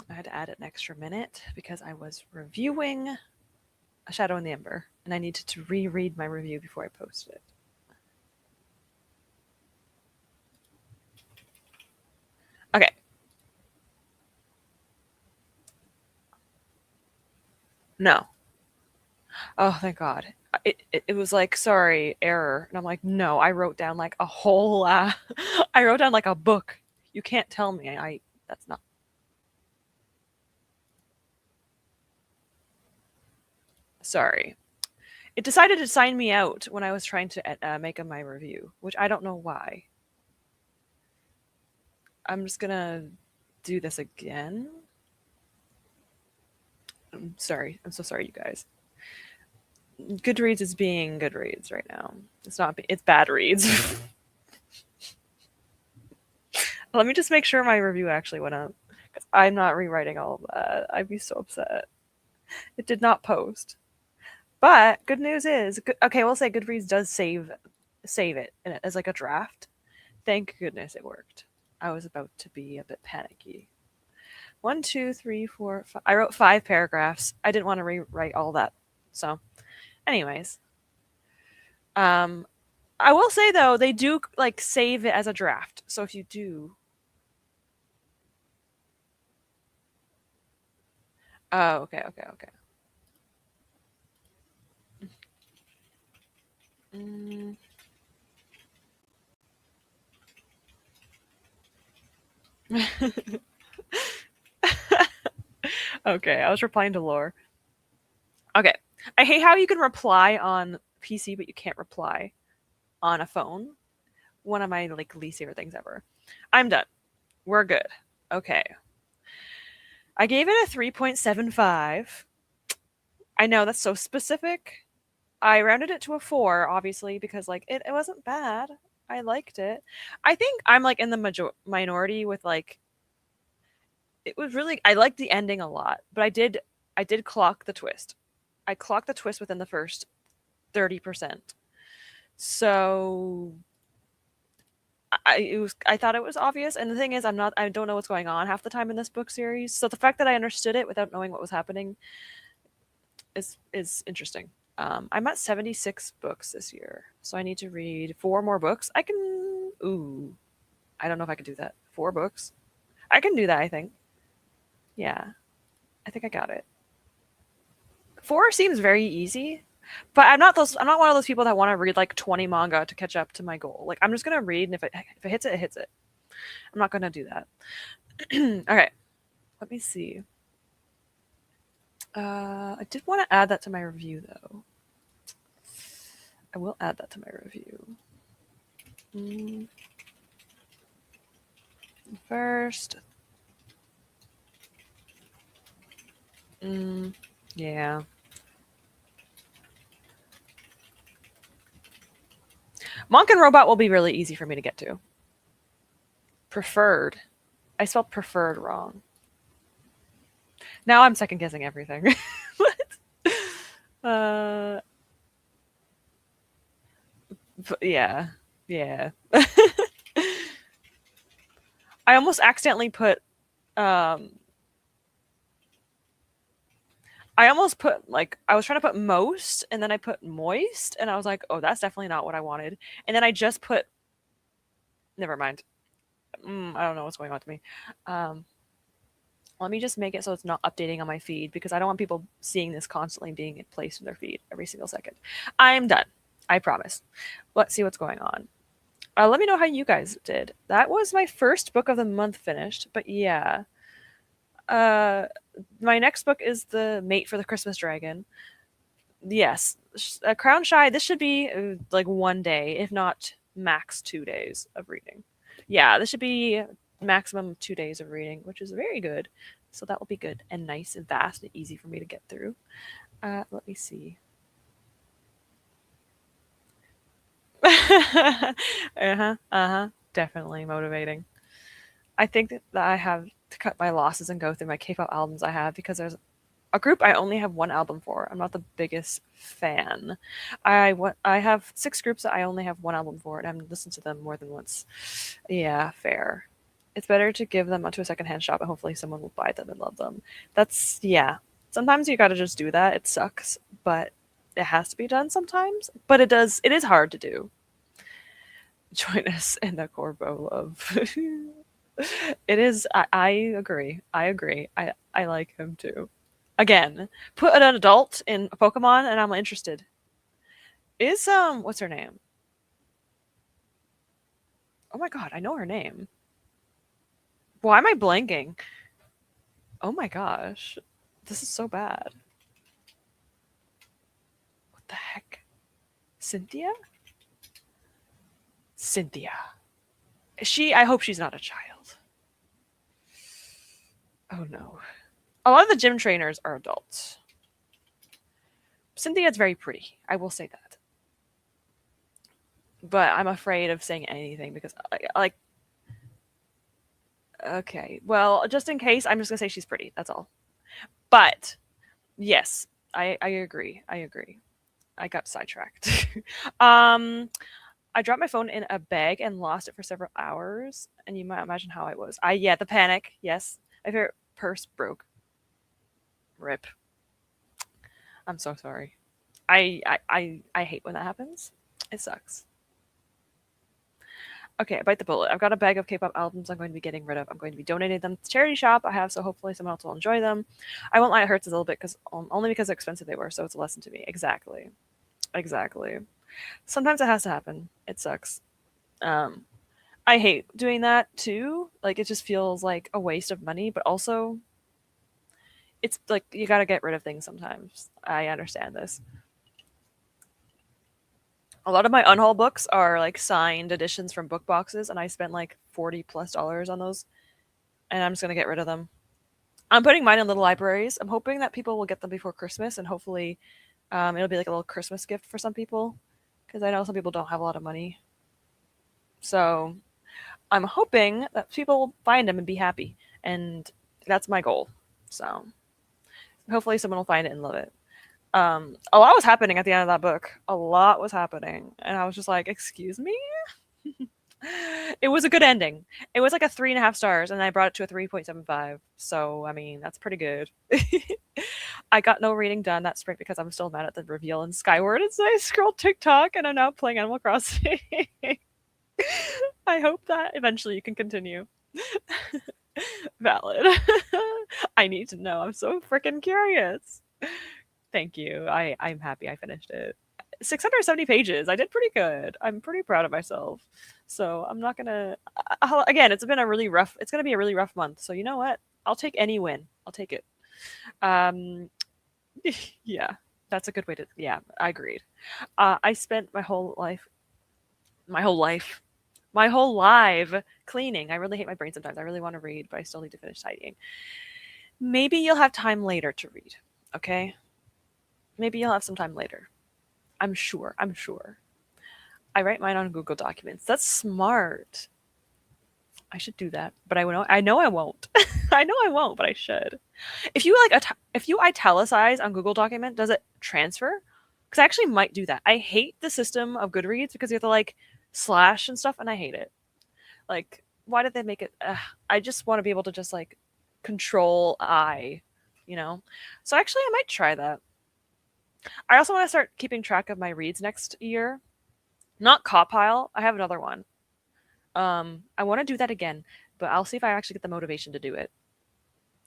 I had to add an extra minute because I was reviewing A Shadow in the Ember, and I needed to reread my review before I posted it. Okay. No. Oh, thank God. It was like, sorry, error. And I'm like, no, I wrote down like a whole, I wrote down like a book. You can't tell me. That's not. Sorry. It decided to sign me out when I was trying to make my review, which I don't know why. I'm just gonna do this again. I'm sorry. I'm so sorry, you guys. Goodreads is being Goodreads right now. It's not. It's bad reads. Let me just make sure my review actually went up. Because I'm not rewriting all of that. I'd be so upset. It did not post. But good news is, okay, we'll say Goodreads does save it as like a draft. Thank goodness it worked. I was about to be a bit panicky. 1, 2, 3, 4, 5. I wrote 5 paragraphs. I didn't want to rewrite all that. So, anyways, um, I will say though they do like save it as a draft. So if you do, oh, okay, okay, okay. Mm. Okay, I was replying to Lore. Okay, I hate how you can reply on PC, but you can't reply on a phone. One of my like least favorite things ever. I'm done. We're good. Okay. I gave it a 3.75. I know that's so specific. I rounded it to a 4, obviously, because like it wasn't bad. I liked it. I think I'm like in the minority with like it was really I liked the ending a lot, but I did clock the twist. I clocked the twist within the first 30%. So I thought it was obvious, and the thing is I don't know what's going on half the time in this book series. So the fact that I understood it without knowing what was happening is interesting. I'm at 76 books this year, so I need to read 4 more books. I can. Ooh, I don't know if I can do that. 4 books. I can do that. I think. Yeah, I think I got it. 4 seems very easy, but I'm not those. I'm not one of those people that want to read like 20 manga to catch up to my goal. Like I'm just gonna read, and if it hits it, it hits it. I'm not gonna do that. Okay, let me see. I did want to add that to my review though. I will add that to my review. First. Yeah. Monk and Robot will be really easy for me to get to. Preferred. I spelled preferred wrong. Now I'm second guessing everything. What? Yeah. Yeah. I almost accidentally put um I almost put like I was trying to put most and then I put moist and I was like, "Oh, that's definitely not what I wanted." And then I just put never mind. I don't know what's going on to me. Um Let me just make it so it's not updating on my feed because I don't want people seeing this constantly being placed in their feed every single second. I'm done. I promise. Let's see what's going on. Let me know how you guys did. That was my first book of the month finished, but yeah. Uh, my next book is The Mate for the Christmas Dragon. Yes, Crown Shy. This should be like 1 day, if not max 2 days of reading. Yeah, this should be maximum 2 days of reading, which is very good. So that will be good and nice and fast and easy for me to get through. Let me see. Definitely motivating. I think that I have to cut my losses and go through my K-pop albums I have because there's a group I only have one album for. I'm not the biggest fan. I have 6 groups that I only have one album for, and I've listened to them more than once. Yeah, fair. It's better to give them to a secondhand shop and hopefully someone will buy them and love them. That's, yeah. Sometimes you gotta just do that. It sucks, but it has to be done sometimes. But it is hard to do. Join us in the Corbo love. It is, I agree. I agree. I like him too. Again, put an adult in Pokemon and I'm interested. Is, what's her name? Oh my god, I know her name. Why am I blanking? Oh my gosh. This is so bad. What the heck? Cynthia? Cynthia. I hope she's not a child. Oh no. A lot of the gym trainers are adults. Cynthia's very pretty. I will say that. But I'm afraid of saying anything because, like, okay. Well, just in case, I'm just gonna say she's pretty. That's all. But yes, I agree. I agree. I got sidetracked. um, I dropped my phone in a bag and lost it for several hours, and you might imagine how I was. Yeah, the panic. Yes, my favorite purse broke. Rip. I'm so sorry. I hate when that happens. It sucks. Okay, bite the bullet. I've got a bag of K-pop albums I'm going to be getting rid of. I'm going to be donating them to the charity shop I have, so hopefully someone else will enjoy them. I won't lie, it hurts a little bit because only because how expensive they were, so it's a lesson to me. Exactly. Exactly. Sometimes it has to happen. It sucks. Um, I hate doing that too. Like it just feels like a waste of money, but also it's like you got to get rid of things sometimes. I understand this. A lot of my unhaul books are like signed editions from book boxes, and I spent like $40+ on those, and I'm just gonna get rid of them. I'm putting mine in little libraries. I'm hoping that people will get them before Christmas, and hopefully, it'll be like a little Christmas gift for some people, because I know some people don't have a lot of money. So I'm hoping that people will find them and be happy, and that's my goal. So hopefully, someone will find it and love it. A lot was happening at the end of that book. A lot was happening, and I was just like, "Excuse me." It was a good ending. It was like a 3.5 stars, and I brought it to a 3.75. So I mean, that's pretty good. I got no reading done that spring because I'm still mad at the reveal in Skyward. It's I scrolled TikTok, and I'm now playing Animal Crossing. I hope that eventually you can continue. Valid. I need to know. I'm so freaking curious. Thank you. I'm happy I finished it. 670 pages. I did pretty good. I'm pretty proud of myself. So I'm not gonna. Again, it's been a really rough. It's gonna be a really rough month. So you know what? I'll take any win. I'll take it. Um, yeah, that's a good way to. Yeah, I agreed. I spent my whole life, my whole life cleaning. I really hate my brain sometimes. I really want to read, but I still need to finish tidying. Maybe you'll have time later to read. Okay. Maybe you'll have some time later. I'm sure. I'm sure. I write mine on Google Documents. That's smart. I should do that, but I know I won't. I know I won't, but I should. If you like, if you italicize on Google Document, does it transfer? Because I actually might do that. I hate the system of Goodreads because you have to like slash and stuff, and I hate it. Like, why did they make it? I just want to be able to just like control I, you know. So actually, I might try that. I also want to start keeping track of my reads next year. Not Copile. I have another one. I want to do that again, but I'll see if I actually get the motivation to do it.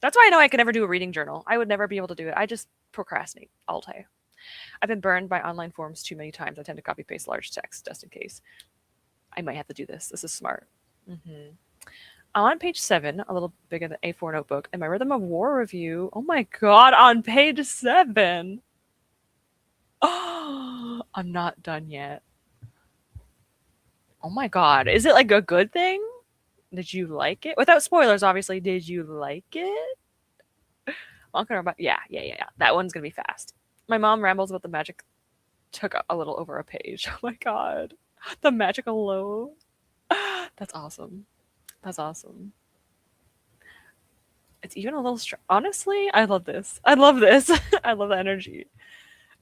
That's why I know I can never do a reading journal. I would never be able to do it. I just procrastinate all day. I've been burned by online forums too many times. I tend to copy paste large text just in case. I might have to do this. This is smart. I'm on page 7, a little bigger than A4 notebook, and my Rhythm of War review. Oh my god, on page 7. Oh, I'm not done yet. Oh my god. Is it like a good thing? Did you like it? Without spoilers, obviously. Did you like it? Yeah. That one's gonna be fast. My mom rambles about the magic. Took a little over a page. Oh my god. The magic alone. That's awesome. That's awesome. It's even a little honestly, I love this. I love this. I love the energy.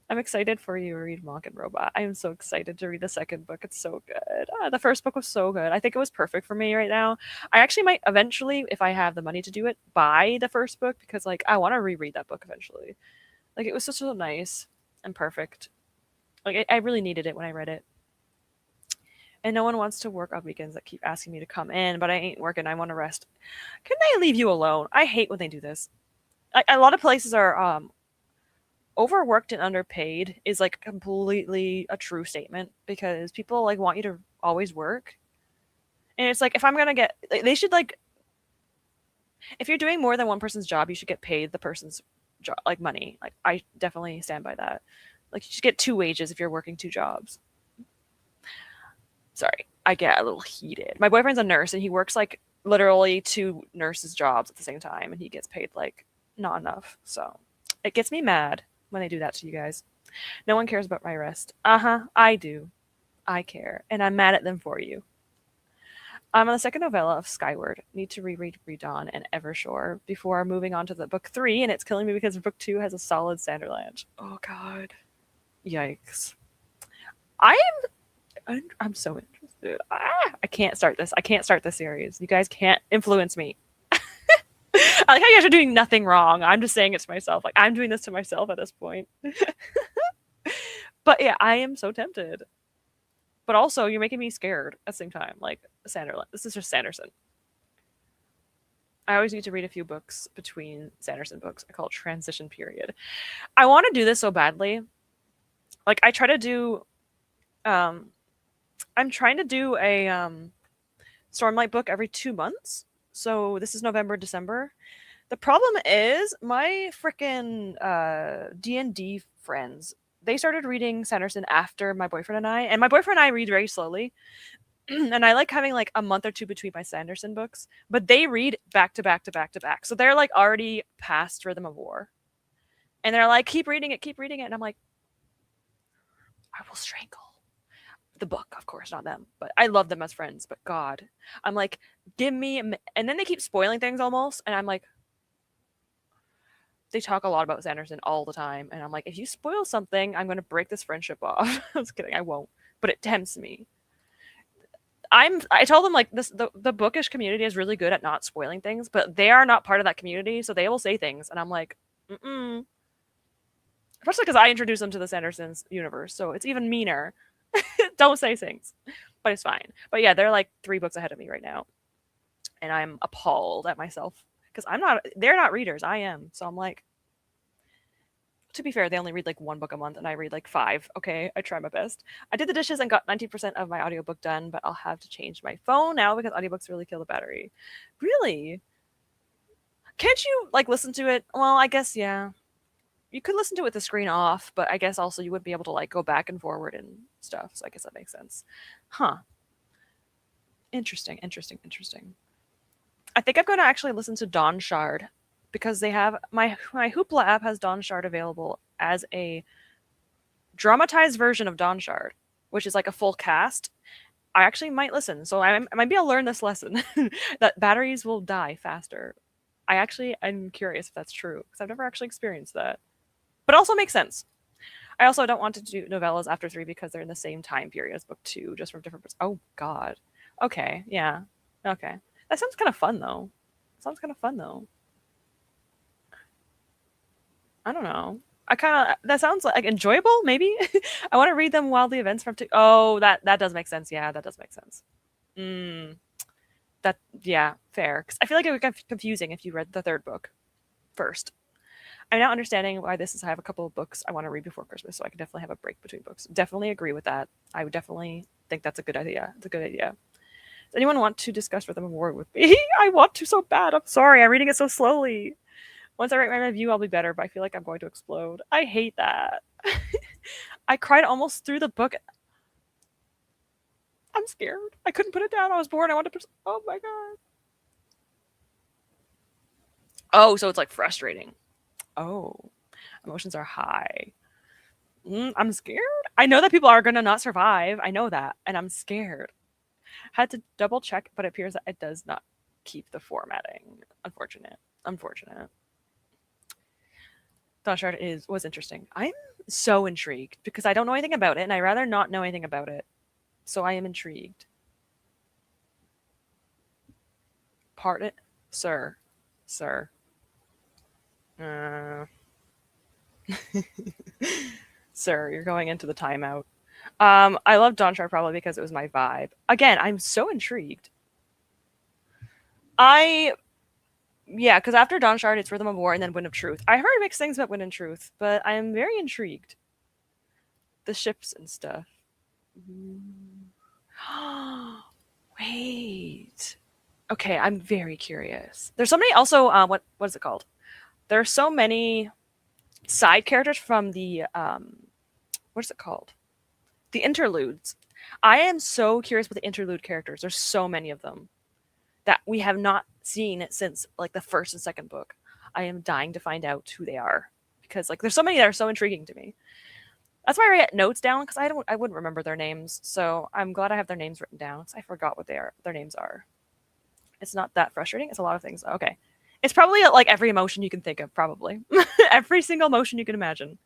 I'm excited for you to read Monk and Robot. I am so excited to read the second book. It's so good. The first book was so good. I think it was perfect for me right now. I actually might eventually, if I have the money to do it, buy the first book because like I want to reread that book eventually. Like it was just so nice and perfect. Like I really needed it when I read it. And no one wants to work on weekends that keep asking me to come in, but I ain't working. I want to rest. Can they leave you alone? I hate when they do this. A lot of places are overworked and underpaid is like completely a true statement because people like want you to always work. And it's like if I'm gonna get, they should like, if you're doing more than one person's job, you should get paid the person's job, like money. Like I definitely stand by that. Like you should get two wages if you're working two jobs. Sorry, I get a little heated. My boyfriend's a nurse and he works like literally two nurses' jobs at the same time, and he gets paid like not enough. So it gets me mad when they do that to you guys. No one cares about my rest. I do. I care, and I'm mad at them for you. I'm on the second novella of Skyward. Need to reread Redawn and Evershore before moving on to the book 3, and it's killing me because book 2 has a solid Sanderland. Oh god. Yikes. I'm so interested. I can't start this. I can't start this series. You guys can't influence me. I like how you guys are doing nothing wrong. I'm just saying it to myself. Like I'm doing this to myself at this point. But yeah, I am so tempted. But also, you're making me scared at the same time. Like Sanderland. This is just Sanderson. I always need to read a few books between Sanderson books. I call it transition period. I want to do this so badly. Like I try to do I'm trying to do a Stormlight book every 2 months. So this is November, December. The problem is my freaking D&D friends, they started reading Sanderson after my boyfriend and my boyfriend and I read very slowly. And I like having like a month or two between my Sanderson books, but they read back to back to back to back. So they're like already past Rhythm of War. And they're like, keep reading it, keep reading it. And I'm like, I will strangle the book, of course, not them, but I love them as friends. But God, I'm like, give me, and then they keep spoiling things almost, and I'm like, they talk a lot about Sanderson all the time, and I'm like, if you spoil something, I'm gonna break this friendship off. I was kidding, I won't, but it tempts me. I told them like the bookish community is really good at not spoiling things, but they are not part of that community, so they will say things, and I'm like, especially because I introduced them to the Sanderson's universe, so it's even meaner. Don't say things, but it's fine. But yeah, they're like 3 books ahead of me right now, and I'm appalled at myself because I'm not. They're not readers. I am. So I'm like, to be fair, they only read like 1 book a month, and I read like 5. Okay, I try my best. I did the dishes and got 90% of my audiobook done, but I'll have to change my phone now because audiobooks really kill the battery. Really? Can't you like listen to it? Well, I guess yeah. You could listen to it with the screen off, but I guess also you wouldn't be able to like go back and forward and stuff. So I guess that makes sense. Huh. Interesting, interesting, interesting. I think I'm going to actually listen to Dawn Shard because they have my Hoopla app has Dawn Shard available as a dramatized version of Dawn Shard, which is like a full cast. I actually might listen, so I might be able to learn this lesson that batteries will die faster. I'm curious if that's true because I've never actually experienced that. But also makes sense. I also don't want to do novellas after 3 because they're in the same time period as book 2, just from different. Oh God. Okay. Yeah. Okay. That sounds kind of fun though. I don't know. That sounds like enjoyable. Maybe I want to read them while the events from. Oh, that does make sense. Yeah, that does make sense. That yeah, fair. Because I feel like it would get confusing if you read the 3rd book first. I'm now understanding why this is. I have a couple of books I want to read before Christmas, so I can definitely have a break between books. Definitely agree with that. I would definitely think that's a good idea. It's a good idea. Does anyone want to discuss Rhythm of War with me? I want to so bad. I'm sorry. I'm reading it so slowly. Once I write my review, I'll be better, but I feel like I'm going to explode. I hate that. I cried almost through the book. I'm scared. I couldn't put it down. I was bored. I wanted to. Oh my God. Oh, so it's like frustrating. Oh, emotions are high. I'm scared. I know that people are going to not survive. I know that. And I'm scared. Had to double check, but it appears that it does not keep the formatting. Unfortunate. Shard was interesting. I'm so intrigued because I don't know anything about it, and I'd rather not know anything about it. So I am intrigued. Pardon, sir, sir. Uh, sir, you're going into the timeout. I love Dawnshard probably because it was my vibe. Again, I'm so intrigued. I Yeah, because after Dawnshard, it's Rhythm of War and then Wind of Truth. I heard mixed things about Wind of Truth, but I am very intrigued. The ships and stuff. Wait. Okay, I'm very curious. There's so many. Also, what is it called? There are so many side characters from the what is it called? The interludes. I am so curious with the interlude characters. There's so many of them that we have not seen since like the first and second book. I am dying to find out who they are because like there's so many that are so intriguing to me. That's why I write notes down because I wouldn't remember their names. So I'm glad I have their names written down because I forgot what their names are. It's not that frustrating. It's a lot of things. Okay. It's probably like every emotion you can think of, probably. Every single emotion you can imagine.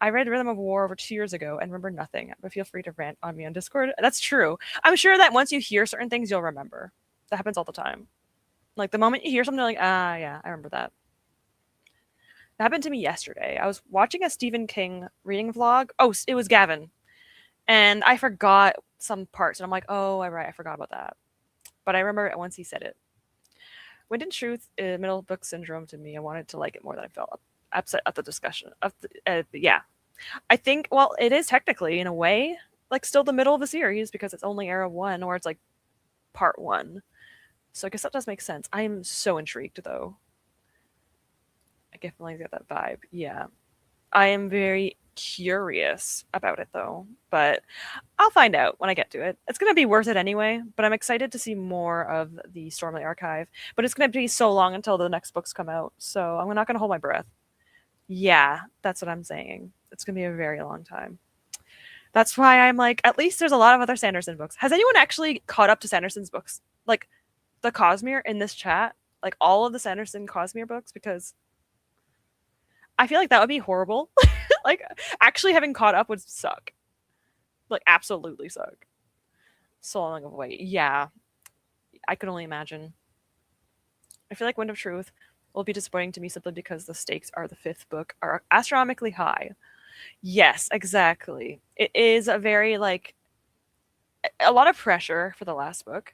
I read Rhythm of War over 2 years ago and remember nothing, but feel free to rant on me on Discord. That's true. I'm sure that once you hear certain things, you'll remember. That happens all the time. Like the moment you hear something, like, ah, yeah, I remember that. That happened to me yesterday. I was watching a Stephen King reading vlog. Oh, it was Gavin. And I forgot some parts. And I'm like, oh, right, I forgot about that. But I remember it once he said it. Wind in Truth, middle book syndrome to me. I wanted to like it more than I felt upset at the discussion. Yeah. I think, well, it is technically, in a way, like still the middle of the series because it's only Era 1 or it's like part 1. So I guess that does make sense. I am so intrigued, though. I definitely get that vibe. Yeah. I am very curious about it, though. But I'll find out when I get to it. It's going to be worth it anyway, but I'm excited to see more of the Stormlight Archive. But it's going to be so long until the next books come out, so I'm not going to hold my breath. Yeah, that's what I'm saying. It's going to be a very long time. That's why I'm like, at least there's a lot of other Sanderson books. Has anyone actually caught up to Sanderson's books? Like, the Cosmere in this chat? Like, all of the Sanderson Cosmere books? Because I feel like that would be horrible. Like, actually having caught up would suck. Like, absolutely suck. So long of a wait. Yeah. I could only imagine. I feel like Wind of Truth will be disappointing to me simply because the stakes are the fifth book are astronomically high. Yes, exactly. It is a very, like, a lot of pressure for the last book.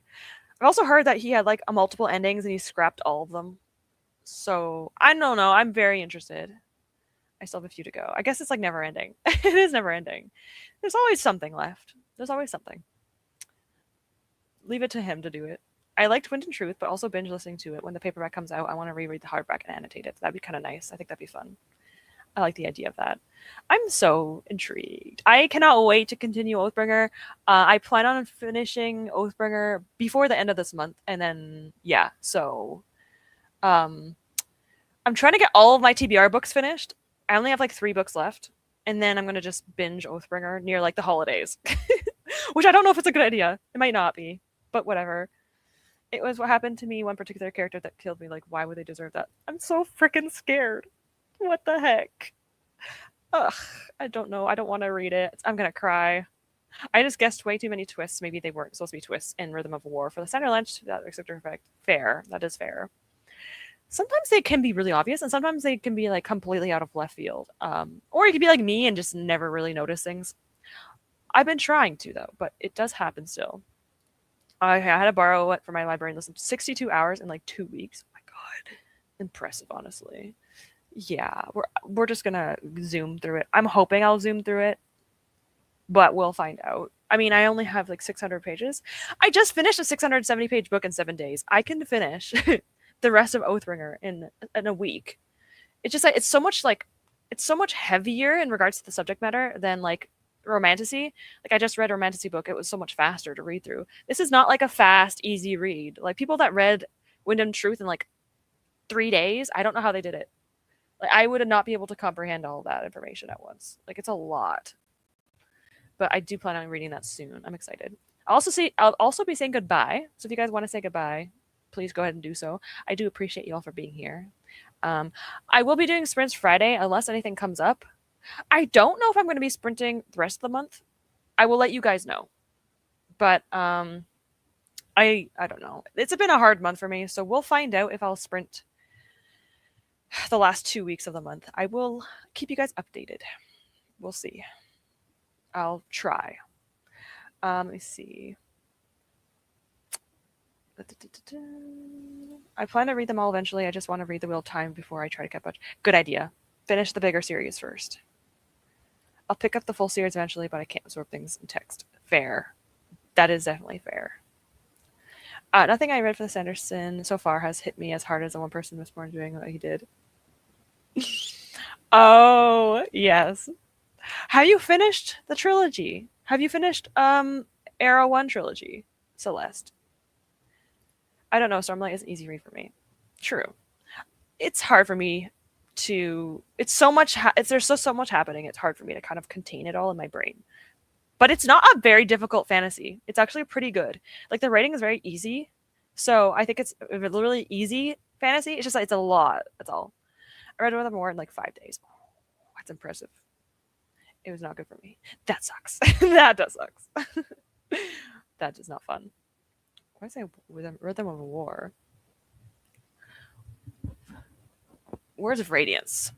I've also heard that he had, like, a multiple endings and he scrapped all of them. So, I don't know. I'm very interested. I still have a few to go. I guess it's, like, never ending. It is never ending. There's always something left. There's always something. Leave it to him to do it. I liked Wind and Truth, but also binge listening to it. When the paperback comes out, I want to reread the hardback and annotate it. That'd be kind of nice. I think that'd be fun. I like the idea of that. I'm so intrigued. I cannot wait to continue Oathbringer. I plan on finishing Oathbringer before the end of this month, and then yeah. So, I'm trying to get all of my TBR books finished. I only have like 3 books left, and then I'm gonna just binge Oathbringer near like the holidays, which I don't know if it's a good idea. It might not be, but whatever. It was what happened to me. One particular character that killed me. Like, why would they deserve that? I'm so freaking scared. What the heck? Ugh, I don't know. I don't want to read it. I'm gonna cry. I just guessed way too many twists. Maybe they weren't supposed to be twists in Rhythm of War for the center lunch. That receptor effect. Fair. That is fair. Sometimes they can be really obvious, and sometimes they can be like completely out of left field. Or you could be like me and just never really notice things. I've been trying to though, but it does happen still. I had to borrow it for my library and listen to 62 hours in like 2 weeks. Oh my god, impressive, honestly. Yeah, we're just gonna zoom through it. I'm hoping I'll zoom through it, but we'll find out. I mean, I only have like 600 pages. I just finished a 670-page book in 7 days. I can finish the rest of Oathbringer in a week. It's just like it's so much heavier in regards to the subject matter than like romantasy. Like I just read a romantasy book. It was so much faster to read through. This is not like a fast, easy read. Like people that read Wind and Truth in like 3 days, I don't know how they did it. Like I would not be able to comprehend all that information at once. Like it's a lot. But I do plan on reading that soon. I'm excited. I'll also be saying goodbye. So if you guys want to say goodbye, please go ahead and do so. I do appreciate you all for being here. I will be doing sprints Friday unless anything comes up. I don't know if I'm going to be sprinting the rest of the month. I will let you guys know. But I don't know. It's been a hard month for me, so we'll find out if I'll sprint the last 2 weeks of the month. I will keep you guys updated. We'll see. I'll try. Let me see. I plan to read them all eventually. I just want to read the Wheel of Time before I try to catch up. Good idea. Finish the bigger series first. I'll pick up the full series eventually, but I can't absorb things in text. Fair. That is definitely fair. Nothing I read for the Sanderson so far has hit me as hard as the one person was born doing what he did. Oh, yes. Have you finished the trilogy? Have you finished Arrow 1 trilogy, Celeste? I don't know, Stormlight is an easy read for me. True. It's hard for me to it's so much there's so much happening. It's hard for me to kind of contain it all in my brain. But it's not a very difficult fantasy. It's actually pretty good. Like the writing is very easy. So I think it's a really easy fantasy. It's just it's a lot. That's all. I read one of them more in like 5 days. Oh, that's impressive. It was not good for me. That sucks. That does sucks. That is not fun. Why say Rhythm of War? Words of Radiance.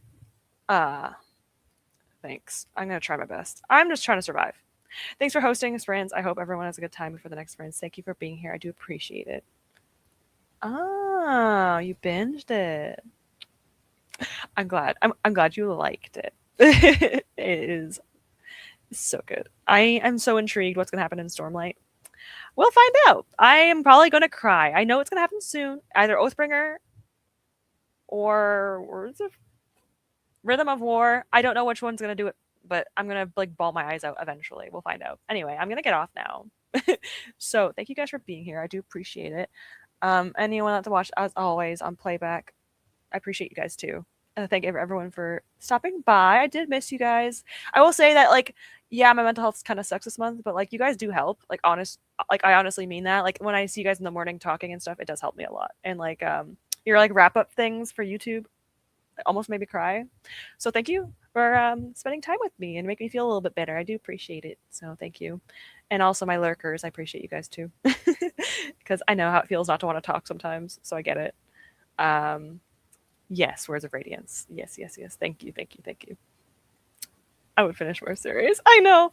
Thanks. I'm gonna try my best. I'm just trying to survive. Thanks for hosting, friends. I hope everyone has a good time before the next friends. Thank you for being here. I do appreciate it. Oh, you binged it. I'm glad. I'm glad you liked it. It is so good. I am so intrigued what's gonna happen in Stormlight. We'll find out. I am probably gonna cry. I know it's gonna happen soon. Either Oathbringer or Words of Rhythm of War. I don't know which one's gonna do it, but I'm gonna like bawl my eyes out eventually. We'll find out. Anyway, I'm gonna get off now. So thank you guys for being here. I do appreciate it. Anyone that to watch as always on playback, I appreciate you guys too. Thank everyone for stopping by. I did miss you guys. I will say that like yeah, my mental health kind of sucks this month, but like you guys do help. Like I honestly mean that. Like when I see you guys in the morning talking and stuff, it does help me a lot. And like your like wrap up things for YouTube almost made me cry. So thank you for spending time with me and make me feel a little bit better. I do appreciate it. So thank you. And also my lurkers, I appreciate you guys too. Because I know how it feels not to want to talk sometimes. So I get it. Yes, Words of Radiance. Yes. Thank you. I would finish more series. I know.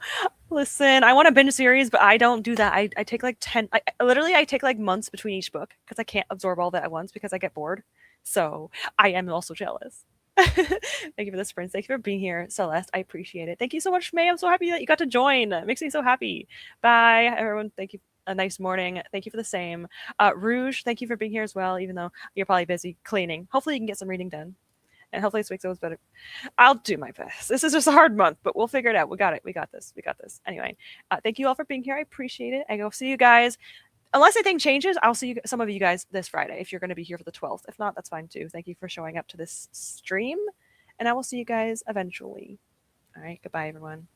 Listen, I want to binge series, but I don't do that. I take like 10. I take like months between each book because I can't absorb all that at once because I get bored. So I am also jealous. Thank you for the sprints. Thank you for being here, Celeste. I appreciate it. Thank you so much, May. I'm so happy that you got to join. It makes me so happy. Bye, everyone. Thank you. A nice morning. Thank you for the same. Rouge, thank you for being here as well, even though you're probably busy cleaning. Hopefully you can get some reading done. And hopefully this week's goes better. I'll do my best. This is just a hard month, but we'll figure it out. We got it. We got this. Anyway, thank you all for being here. I appreciate it. I will see you guys. Unless anything changes, I'll see some of you guys this Friday if you're going to be here for the 12th. If not, that's fine too. Thank you for showing up to this stream. And I will see you guys eventually. All right. Goodbye, everyone.